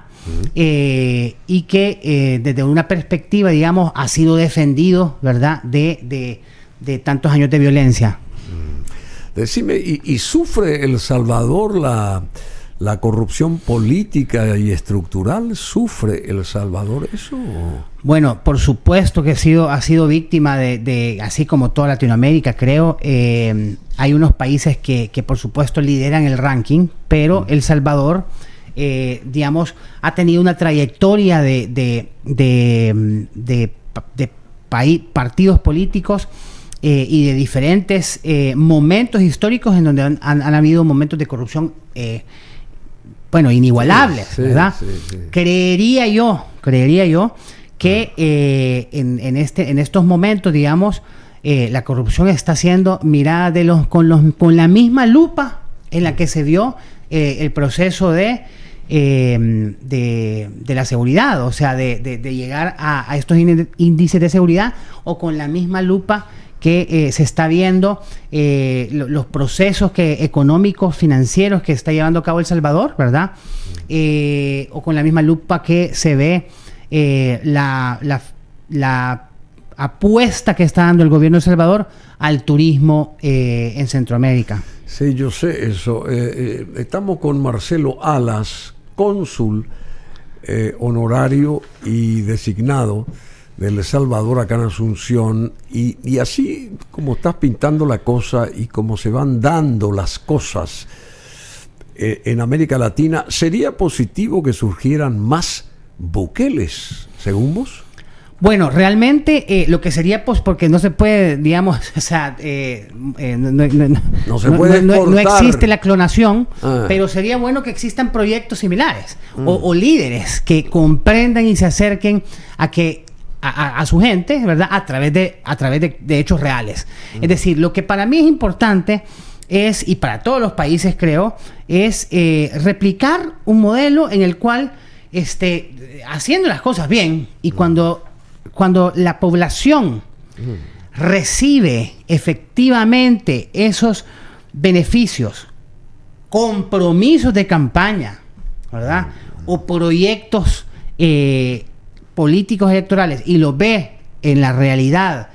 Y que desde una perspectiva, digamos, ha sido defendido, ¿verdad? De tantos años de violencia. Decime, ¿y sufre El Salvador la corrupción política y estructural? ¿Sufre El Salvador eso? Bueno, por supuesto que ha sido víctima de así como toda Latinoamérica, creo. Hay unos países que por supuesto lideran el ranking, pero El Salvador, digamos, ha tenido una trayectoria de partidos políticos y de diferentes momentos históricos en donde han habido momentos de corrupción inigualables, ¿verdad? Sí. Creería yo que en estos momentos, digamos, la corrupción está siendo mirada con la misma lupa en la que se vio el proceso de la seguridad, o sea, de llegar a estos índices de seguridad, o con la misma lupa que se está viendo los procesos económicos, financieros que está llevando a cabo El Salvador, ¿verdad? O con la misma lupa que se ve la apuesta que está dando el gobierno de El Salvador al turismo en Centroamérica. Sí, yo sé eso. Estamos con Marcelo Alas, cónsul honorario y designado de El Salvador acá en Asunción, y así como estás pintando la cosa y como se van dando las cosas en América Latina, ¿sería positivo que surgieran más Bukeles, según vos? Bueno, realmente lo que sería, pues, porque no se puede, digamos, o sea, no existe la clonación, pero sería bueno que existan proyectos similares o líderes que comprendan y se acerquen a su gente, ¿verdad? A través de hechos reales. Es decir, lo que para mí es importante es, y para todos los países creo, es replicar un modelo en el cual haciendo las cosas bien, y cuando la población recibe efectivamente esos beneficios, compromisos de campaña, ¿verdad? O proyectos políticos electorales, y lo ve en la realidad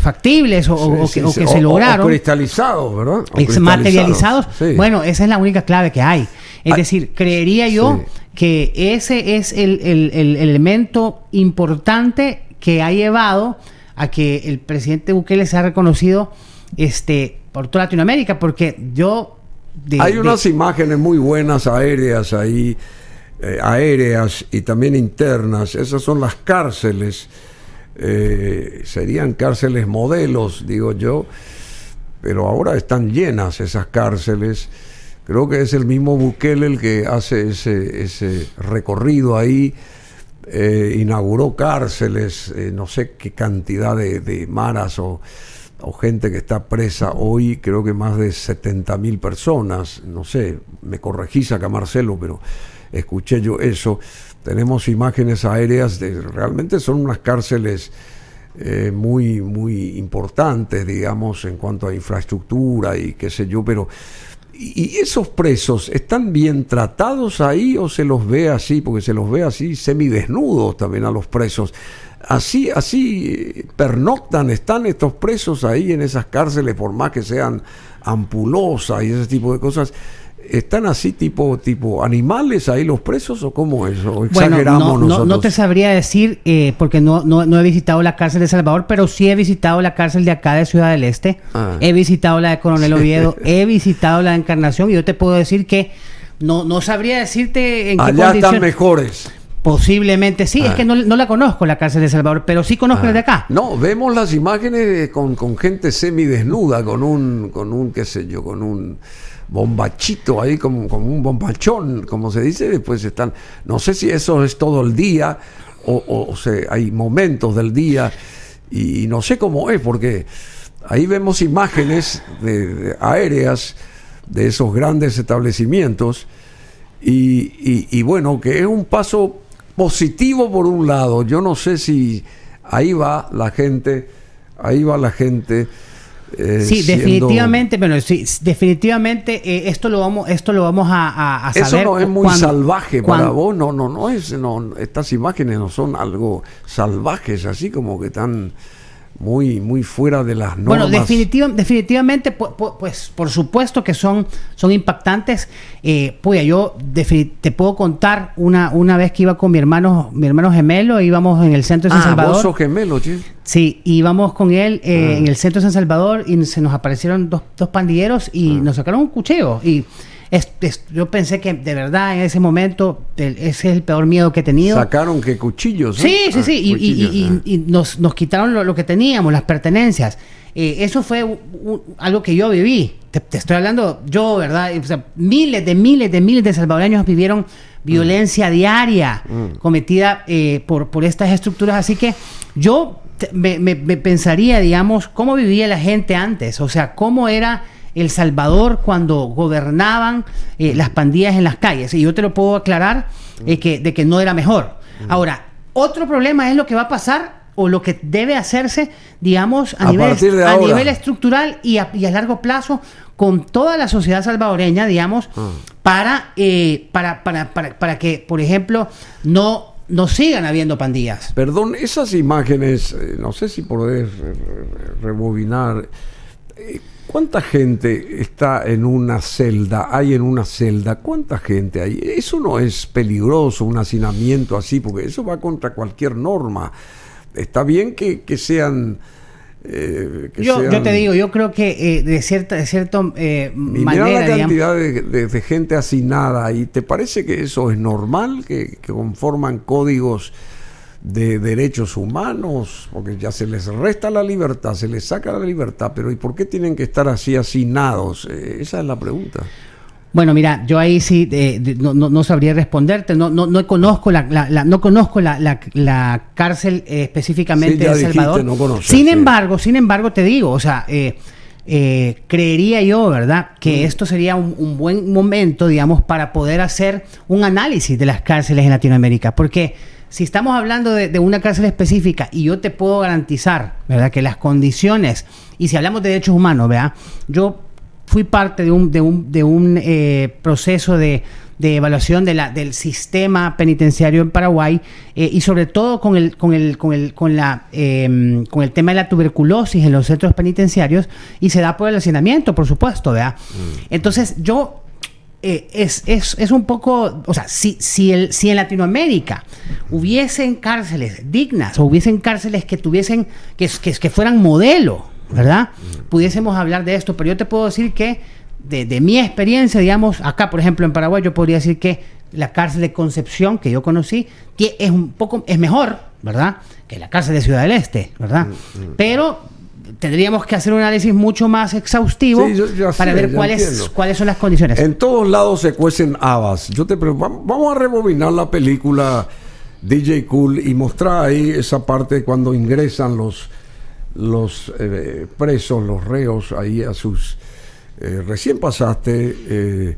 factibles o que se lograron, o cristalizados, ¿verdad? Materializados. Sí. Bueno, esa es la única clave que hay. Es decir, creería yo que ese es el elemento importante que ha llevado a que el presidente Bukele sea reconocido por toda Latinoamérica, porque hay unas imágenes muy buenas aéreas ahí, aéreas y también internas. Esas son las cárceles, serían cárceles modelos, digo yo, pero ahora están llenas esas cárceles. Creo que es el mismo Bukele el que hace ese recorrido ahí, inauguró cárceles, no sé qué cantidad de maras o gente que está presa hoy, creo que más de 70.000 personas, no sé, me corregís acá Marcelo, pero escuché yo eso. Tenemos imágenes aéreas, realmente son unas cárceles muy, muy importantes, digamos, en cuanto a infraestructura y qué sé yo, pero ¿y esos presos están bien tratados ahí o se los ve así? Porque se los ve así semidesnudos también a los presos. Así pernoctan, están estos presos ahí en esas cárceles, por más que sean ampulosas y ese tipo de cosas. ¿Están así tipo animales ahí los presos o cómo es? ¿O exageramos nosotros? No te sabría decir porque no he visitado la cárcel de Salvador, pero sí he visitado la cárcel de acá de Ciudad del Este. He visitado la de Coronel Oviedo, he visitado la de Encarnación, y yo te puedo decir que no sabría decirte en qué allá condición están mejores. Posiblemente sí, es que no la conozco la cárcel de Salvador, pero sí conozco la de acá. No, vemos las imágenes con gente semidesnuda, con un qué sé yo, con un bombachito ahí, como un bombachón, como se dice. Después están, no sé si eso es todo el día o sea, hay momentos del día y no sé cómo es, porque ahí vemos imágenes aéreas de esos grandes establecimientos y bueno, que es un paso positivo por un lado. Yo no sé si ahí va la gente. Sí, definitivamente, bueno, sí, definitivamente esto lo vamos a saber. Eso no es muy salvaje para vos, no estas imágenes no son algo salvajes, así como que están muy fuera de las normas. Bueno, definitivamente, pues por supuesto que son impactantes. Yo te puedo contar una vez que iba con mi hermano gemelo, íbamos en el centro de San Salvador. ¿Vos sos gemelo, che? Sí, íbamos con él en el centro de San Salvador y se nos aparecieron dos pandilleros y nos sacaron un cuchillo. Y yo pensé que de verdad en ese momento ese es el peor miedo que he tenido. ¿Sacaron qué cuchillos? Sí. Y nos quitaron lo que teníamos, las pertenencias. Eso fue algo que yo viví. Te estoy hablando yo, ¿verdad? O sea, miles de salvadoreños vivieron violencia diaria cometida por estas estructuras. Así que yo me pensaría, digamos, cómo vivía la gente antes. O sea, cómo era El Salvador cuando gobernaban las pandillas en las calles. Y yo te lo puedo aclarar de que no era mejor. Ahora, otro problema es lo que va a pasar o lo que debe hacerse, digamos, a nivel estructural y a largo plazo con toda la sociedad salvadoreña, digamos, para que, por ejemplo, no sigan habiendo pandillas. Perdón, esas imágenes, no sé si podés rebobinar. ¿Cuánta gente está en una celda? ¿Hay en una celda? ¿Cuánta gente hay? Eso no es peligroso, un hacinamiento así, porque eso va contra cualquier norma. Está bien que sean... yo te digo, yo creo que de cierta manera... Mira la cantidad de gente hacinada ahí. ¿Te parece que eso es normal? ¿Que conforman códigos de derechos humanos? Porque ya se les resta la libertad, se les saca la libertad, pero ¿y por qué tienen que estar así hacinados? Esa es la pregunta. Bueno, mira, yo ahí sí no sabría responderte. No conozco la cárcel específicamente de El Salvador. No conoces, sin embargo, te digo, o sea, creería yo, ¿verdad?, que esto sería un buen momento, digamos, para poder hacer un análisis de las cárceles en Latinoamérica, porque si estamos hablando de una cárcel específica y yo te puedo garantizar, ¿verdad?, que las condiciones, y si hablamos de derechos humanos, ¿verdad?, yo fui parte de un proceso de evaluación del sistema penitenciario en Paraguay y sobre todo con el tema de la tuberculosis en los centros penitenciarios, y se da por el hacinamiento, por supuesto, ¿verdad? Entonces yo es un poco, o sea, si en Latinoamérica hubiesen cárceles dignas o hubiesen cárceles que tuviesen que fueran modelo, ¿verdad?, pudiésemos hablar de esto. Pero yo te puedo decir que de mi experiencia, digamos, acá por ejemplo en Paraguay, yo podría decir que la cárcel de Concepción que yo conocí es mejor, ¿verdad?, que la cárcel de Ciudad del Este, ¿verdad? Pero tendríamos que hacer un análisis mucho más exhaustivo para ver cuáles son las condiciones. En todos lados se cuecen habas. Vamos a rebobinar la película DJ Cool y mostrar ahí esa parte cuando ingresan los presos, los reos ahí a sus... recién pasaste,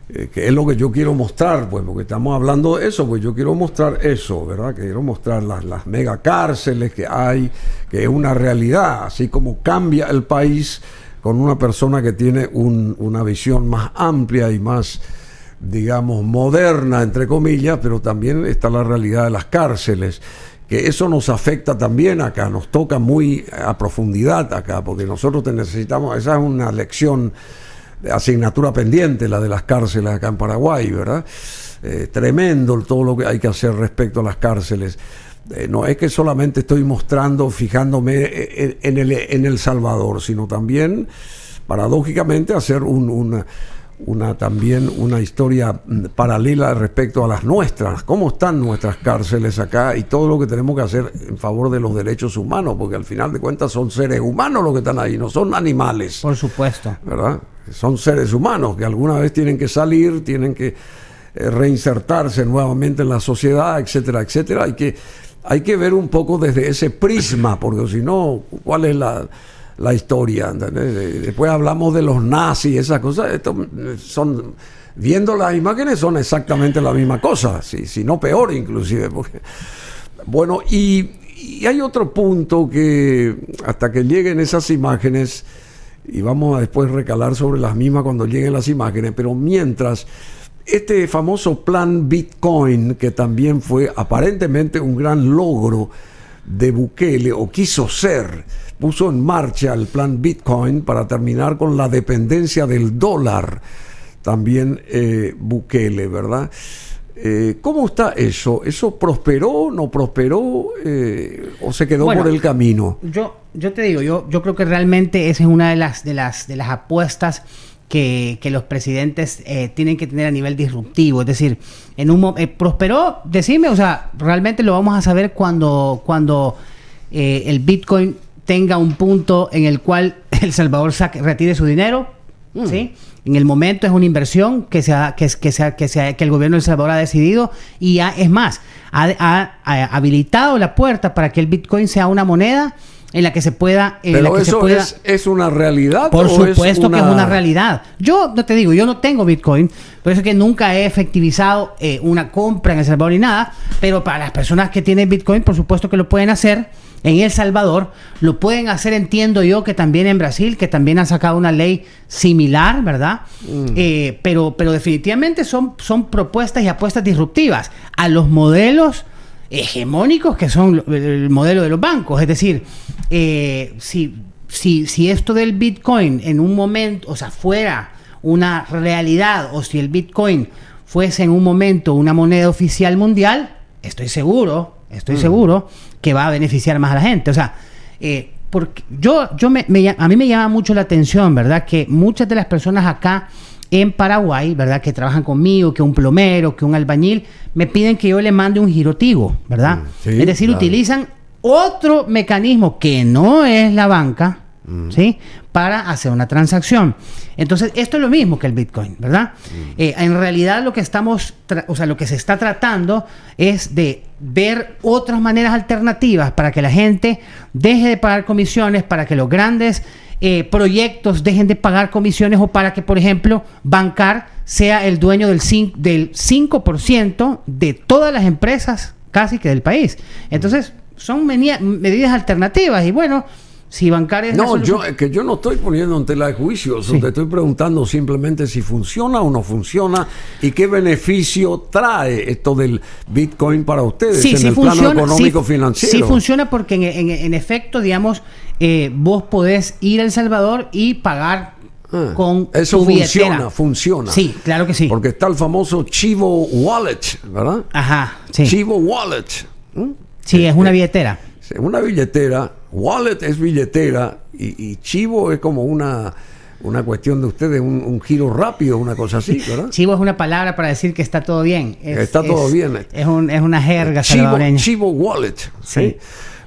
que es lo que yo quiero mostrar, pues, porque estamos hablando de eso, pues yo quiero mostrar eso, ¿verdad? Quiero mostrar las mega cárceles que hay, que es una realidad, así como cambia el país con una persona que tiene una visión más amplia y más, digamos, moderna, entre comillas, pero también está la realidad de las cárceles, que eso nos afecta también acá, nos toca muy a profundidad acá, porque nosotros te necesitamos. Esa es una lección de asignatura pendiente, la de las cárceles acá en Paraguay, ¿verdad? Tremendo todo lo que hay que hacer respecto a las cárceles. No es que solamente estoy mostrando, fijándome en El Salvador, sino también, paradójicamente, hacer también una historia paralela respecto a las nuestras, cómo están nuestras cárceles acá y todo lo que tenemos que hacer en favor de los derechos humanos, porque al final de cuentas son seres humanos los que están ahí, no son animales. Por supuesto. ¿Verdad? Son seres humanos que alguna vez tienen que salir, tienen que reinsertarse nuevamente en la sociedad, etcétera, etcétera. Hay que ver un poco desde ese prisma, porque si no, ¿cuál es la historia. Después hablamos de los nazis, esas cosas. Viendo las imágenes son exactamente la misma cosa, si no peor inclusive. Porque, bueno, y hay otro punto que hasta que lleguen esas imágenes, y vamos a después recalar sobre las mismas cuando lleguen las imágenes, pero mientras, este famoso plan Bitcoin, que también fue aparentemente un gran logro de Bukele, o quiso ser, puso en marcha el plan Bitcoin para terminar con la dependencia del dólar, también Bukele, ¿verdad? ¿Cómo está eso? ¿Eso prosperó, no prosperó o se quedó por el camino? Yo te digo, yo creo que realmente esa es una de las apuestas que los presidentes tienen que tener a nivel disruptivo. Es decir, prosperó, decime, o sea, realmente lo vamos a saber cuando el Bitcoin tenga un punto en el cual El Salvador retire su dinero, ¿sí? En el momento es una inversión que el gobierno de El Salvador ha decidido y es más, ha habilitado la puerta para que el Bitcoin sea una moneda en la que se pueda... Pero eso es una realidad. Por supuesto que es una realidad. Yo no te digo, yo no tengo Bitcoin, por eso es que nunca he efectivizado una compra en El Salvador ni nada, pero para las personas que tienen Bitcoin, por supuesto que lo pueden hacer. En El Salvador lo pueden hacer, entiendo yo, que también en Brasil, que también han sacado una ley similar, ¿verdad? Pero definitivamente son propuestas y apuestas disruptivas a los modelos hegemónicos que son el modelo de los bancos. Es decir, si esto del Bitcoin en un momento, o sea, fuera una realidad, o si el Bitcoin fuese en un momento una moneda oficial mundial, estoy seguro que va a beneficiar más a la gente. O sea, porque a mí me llama mucho la atención, ¿verdad? Que muchas de las personas acá en Paraguay, ¿verdad? Que trabajan conmigo, que un plomero, que un albañil, me piden que yo le mande un girotigo, ¿verdad? Sí, es decir, claro, utilizan otro mecanismo que no es la banca, ¿sí? Para hacer una transacción. Entonces, esto es lo mismo que el Bitcoin, ¿verdad? En realidad lo que lo que se está tratando es de ver otras maneras alternativas para que la gente deje de pagar comisiones, para que los grandes proyectos dejen de pagar comisiones, o para que, por ejemplo, Bancar sea el dueño del 5% de todas las empresas casi que del país. Entonces, son medidas alternativas y bueno... Si Bancar es yo no estoy poniendo en tela de juicio, te estoy preguntando simplemente si funciona o no funciona y qué beneficio trae esto del Bitcoin para ustedes en el plano económico financiero. Sí funciona porque en efecto, digamos, vos podés ir a El Salvador y pagar con eso tu billetera. Funciona. Sí, claro que sí. Porque está el famoso Chivo Wallet, ¿verdad? Ajá, sí. Chivo Wallet. Sí, es una billetera. Una billetera, wallet es billetera y chivo es como una cuestión de ustedes, un giro rápido, una cosa así, ¿verdad? Chivo es una palabra para decir que está todo bien. Está todo bien. Es una jerga salvadoreña. Chivo wallet. ¿sí?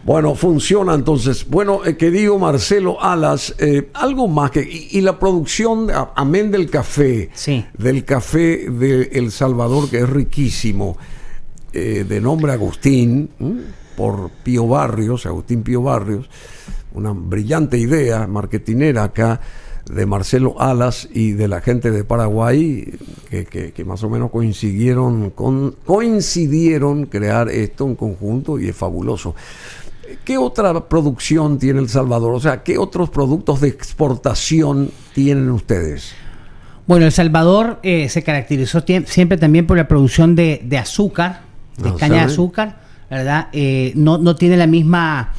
Bueno, funciona entonces. Bueno, querido Marcelo Alas, algo más y la producción, amén del café, del café de El Salvador, que es riquísimo, de nombre Agustín, por Pío Barrios, Agustín Pío Barrios, una brillante idea marketinera acá de Marcelo Alas y de la gente de Paraguay que más o menos coincidieron crear esto en conjunto y es fabuloso. ¿Qué otra producción tiene El Salvador? O sea, ¿qué otros productos de exportación tienen ustedes? Bueno, El Salvador se caracterizó siempre también por la producción de azúcar, de caña de azúcar, ¿verdad? No tiene la misma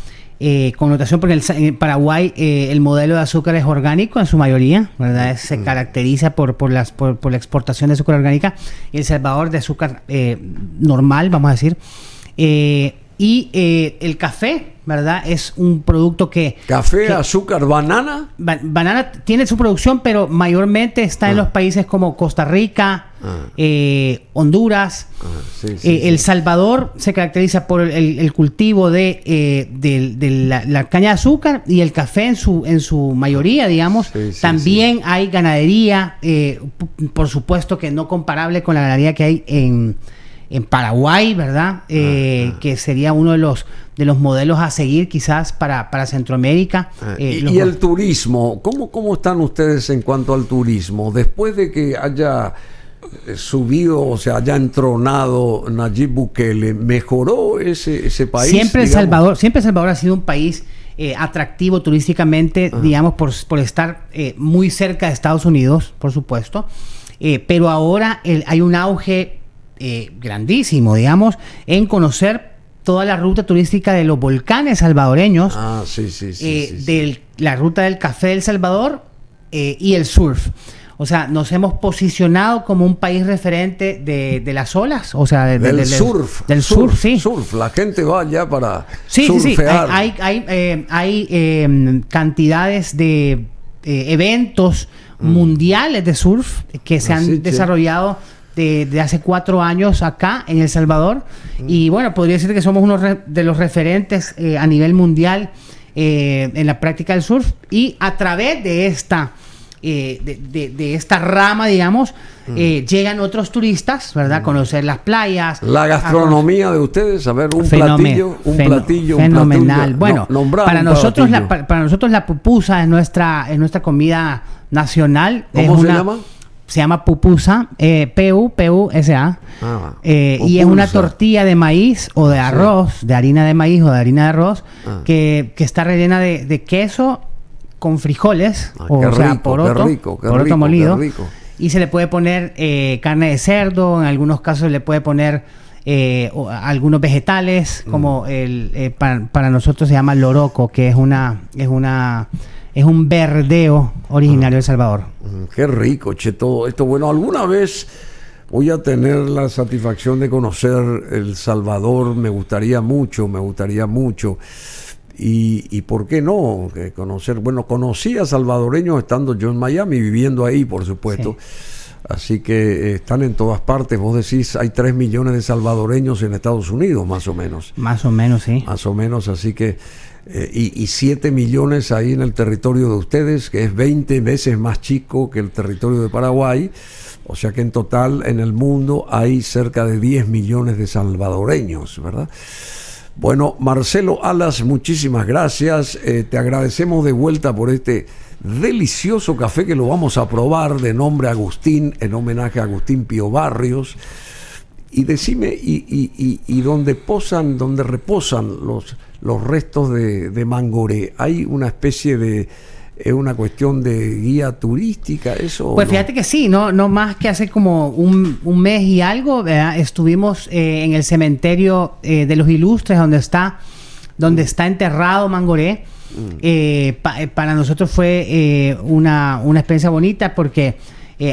connotación porque en Paraguay el modelo de azúcar es orgánico en su mayoría, ¿verdad? Se caracteriza por la exportación de azúcar orgánica, y El Salvador de azúcar normal, vamos a decir. El café, ¿verdad? Es un producto que... ¿Café, azúcar, banana? Banana tiene su producción, pero mayormente está en los países como Costa Rica, Honduras. El Salvador se caracteriza por el cultivo de la caña de azúcar y el café en su mayoría, digamos. También hay ganadería, por supuesto que no comparable con la ganadería que hay en Paraguay, ¿verdad? Que sería uno de los modelos a seguir quizás para Centroamérica. Y el turismo, ¿cómo están ustedes en cuanto al turismo? Después de que haya subido, o sea, haya entronado Nayib Bukele, ¿mejoró ese país? Siempre El Salvador ha sido un país atractivo turísticamente, digamos, por estar muy cerca de Estados Unidos, por supuesto. Pero ahora hay un auge grandísimo, digamos, en conocer toda la ruta turística de los volcanes salvadoreños, la ruta del café del Salvador y el surf. O sea, nos hemos posicionado como un país referente de las olas, o sea, del surf. Del surf, sí. Surf, la gente va allá para surfear. Hay cantidades de eventos mundiales de surf que se han desarrollado de hace 4 años acá en El Salvador. Y bueno, podría decir que somos uno de los referentes a nivel mundial en la práctica del surf, y a través de esta rama, digamos, llegan otros turistas, ¿verdad? Conocer las playas. La gastronomía de ustedes, a ver, un platillo. Fenomenal. Bueno, para nosotros la pupusa es nuestra comida nacional. ¿Cómo se llama? Se llama pupusa, P-U-P-U-S-A. Y es una tortilla de maíz o de arroz, de harina de maíz o de harina de arroz, que está rellena de queso con frijoles, poroto molido. Y se le puede poner carne de cerdo, en algunos casos le puede poner algunos vegetales, como para nosotros se llama loroco, que es un verdeo originario de El Salvador. Qué rico, che, todo esto. Bueno, alguna vez voy a tener la satisfacción de conocer El Salvador, me gustaría mucho. Y por qué no conocer, bueno, conocí a salvadoreños estando yo en Miami, viviendo ahí, por supuesto. Sí. Así que están en todas partes. Vos decís, hay 3 millones de salvadoreños en Estados Unidos, más o menos. Más o menos, sí. Más o menos, así que y 7 millones ahí en el territorio de ustedes, que es 20 veces más chico que el territorio de Paraguay. O sea que en total en el mundo hay cerca de 10 millones de salvadoreños, ¿verdad? Bueno, Marcelo Alas, muchísimas gracias. Te agradecemos de vuelta por este delicioso café que lo vamos a probar, de nombre Agustín, en homenaje a Agustín Pío Barrios. Y decime, y donde reposan los restos de Mangoré, ¿hay una especie de... ¿Es una cuestión de guía turística eso? Pues fíjate que sí, no más que hace como un mes y algo, ¿verdad? Estuvimos en el cementerio de los Ilustres, donde está enterrado Mangoré. Para nosotros fue una experiencia bonita, porque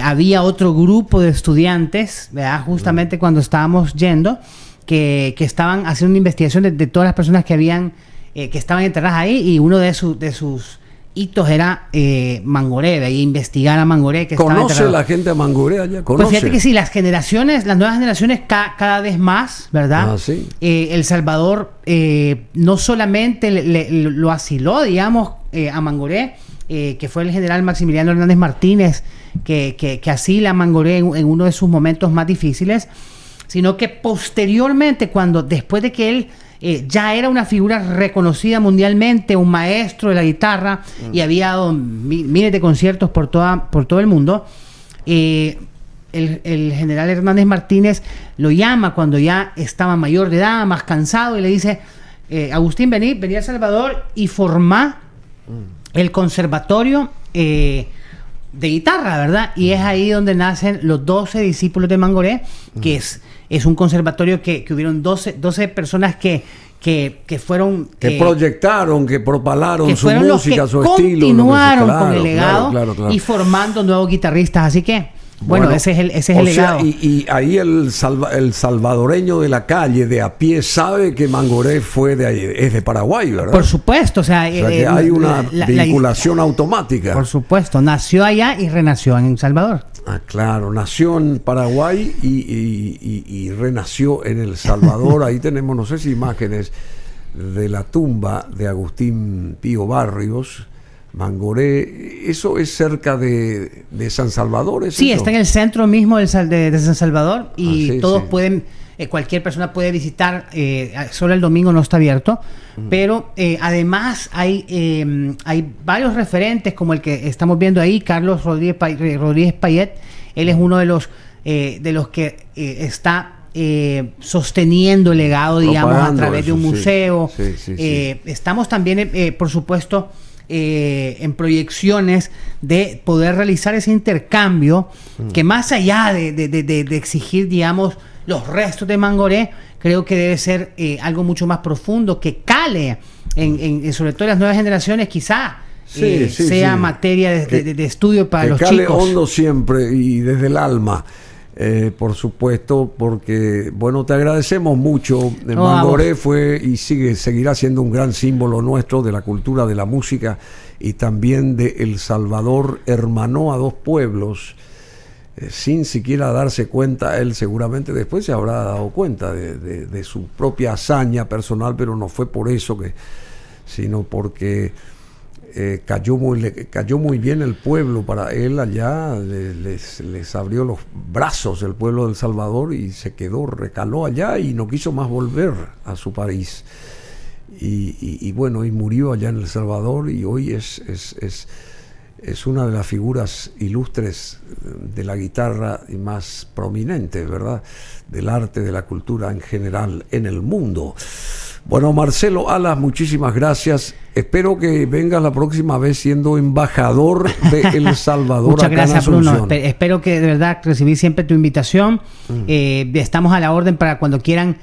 había otro grupo de estudiantes, ¿verdad? Justamente cuando estábamos yendo, que estaban haciendo una investigación de todas las personas que estaban enterradas ahí, y uno de sus hitos era Mangoré, de ahí investigar a Mangoré. ¿Conoce la gente a Mangoré allá? Pues fíjate que sí, las nuevas generaciones cada vez más, ¿verdad? ¿Sí? El Salvador no solamente lo asiló, digamos, a Mangoré, que fue el general Maximiliano Hernández Martínez, que asila a Mangoré en uno de sus momentos más difíciles, sino que posteriormente, después de que él ya era una figura reconocida mundialmente, un maestro de la guitarra, y había dado miles de conciertos por todo el mundo, el general Hernández Martínez lo llama cuando ya estaba mayor de edad, más cansado, y le dice: Agustín, vení a El Salvador y formá el conservatorio de guitarra, ¿verdad? Y es ahí donde nacen los 12 discípulos de Mangoré, que es un conservatorio que hubieron 12 personas que fueron... Que proyectaron, que propalaron su música, su estilo. Continuaron con el legado, claro. Y formando nuevos guitarristas. Así que, bueno, ese es el legado. Y ahí el salvadoreño de la calle, de a pie, sabe que Mangoré fue de ahí, es de Paraguay, ¿verdad? Por supuesto, que hay una vinculación automática. Por supuesto, nació allá y renació en El Salvador. Claro, nació en Paraguay y renació en El Salvador. Ahí tenemos, no sé si imágenes de la tumba de Agustín Pío Barrios. Mangoré, ¿eso es cerca de San Salvador? Sí, está en el centro mismo de San Salvador, y todos pueden cualquier persona puede visitar, solo el domingo no está abierto, pero además hay varios referentes como el que estamos viendo ahí, Carlos Rodríguez Payet. Él es uno de los que está sosteniendo el legado, digamos, a través de un museo. Sí. Estamos también, por supuesto, en proyecciones de poder realizar ese intercambio que, más allá de exigir, digamos, los restos de Mangoré, creo que debe ser algo mucho más profundo, que cale en sobre todo en las nuevas generaciones, quizá sea materia de estudio para los chicos. Que cale hondo siempre y desde el alma. Por supuesto, porque, bueno, te agradecemos mucho. Mangoré fue y seguirá siendo un gran símbolo nuestro de la cultura, de la música y también de El Salvador. Hermanó a dos pueblos sin siquiera darse cuenta. Él seguramente después se habrá dado cuenta de su propia hazaña personal, pero no fue por eso, sino porque cayó muy bien el pueblo para él allá. Les abrió los brazos el pueblo de El Salvador y recaló allá y no quiso más volver a su país. Y bueno, y murió allá en El Salvador, y hoy es una de las figuras ilustres de la guitarra y más prominentes, ¿verdad?, del arte, de la cultura en general en el mundo. Bueno, Marcelo Alas, muchísimas gracias. Espero que vengas la próxima vez siendo embajador de El Salvador. Muchas gracias, Bruno. Espero que de verdad recibí siempre tu invitación. Estamos a la orden para cuando quieran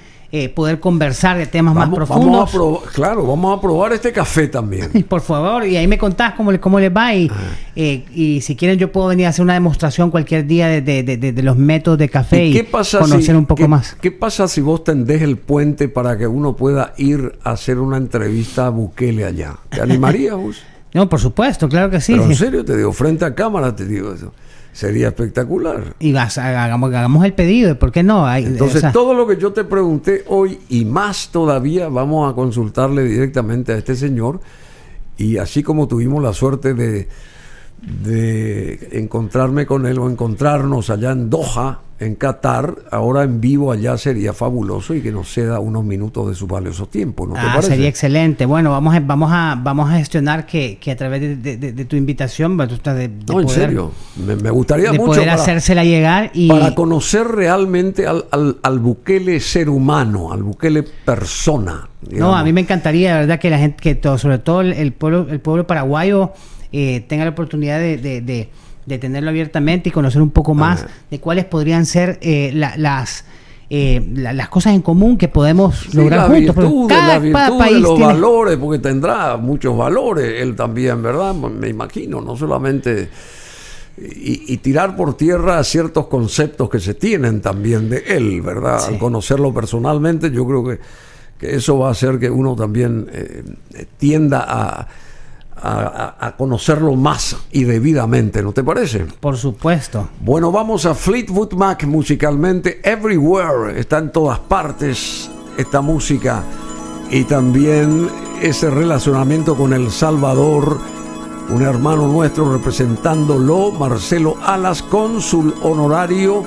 poder conversar de temas más profundos. Vamos a probar este café también. Por favor, y ahí me contás cómo les va, y si quieren yo puedo venir a hacer una demostración cualquier día de los métodos de café y conocer un poco más. ¿Qué pasa si vos tendés el puente para que uno pueda ir a hacer una entrevista a Bukele allá? ¿Te animarías vos? No, por supuesto, claro que sí. Pero en serio, te digo, frente a cámara te digo eso. Sería espectacular. Y hagamos el pedido, ¿por qué no? Entonces, todo lo que yo te pregunté hoy y más todavía, vamos a consultarle directamente a este señor. Y así como tuvimos la suerte de encontrarme con él o encontrarnos allá en Doha, en Qatar, ahora en vivo allá sería fabuloso, y que nos ceda unos minutos de su valioso tiempo, ¿no te parece? Sería excelente. Bueno, vamos a gestionar que a través de tu invitación, en serio, me gustaría mucho poder hacérsela llegar y para conocer realmente al Bukele ser humano, al Bukele persona, digamos. No, a mí me encantaría, de verdad, que la gente, sobre todo el pueblo paraguayo, tenga la oportunidad de tenerlo abiertamente y conocer un poco más de cuáles podrían ser las cosas en común que podemos lograr juntos. La virtud de los valores, porque tendrá muchos valores él también, ¿verdad? Me imagino, no solamente y tirar por tierra ciertos conceptos que se tienen también de él, ¿verdad? Sí. Al conocerlo personalmente, yo creo que eso va a hacer que uno también tienda a conocerlo más y debidamente, ¿no te parece? Por supuesto. Bueno, vamos a Fleetwood Mac musicalmente. Everywhere, está en todas partes esta música, y también ese relacionamiento con El Salvador, un hermano nuestro representándolo, Marcelo Alas, cónsul honorario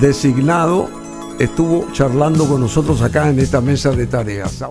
designado, estuvo charlando con nosotros acá en esta mesa de tareas.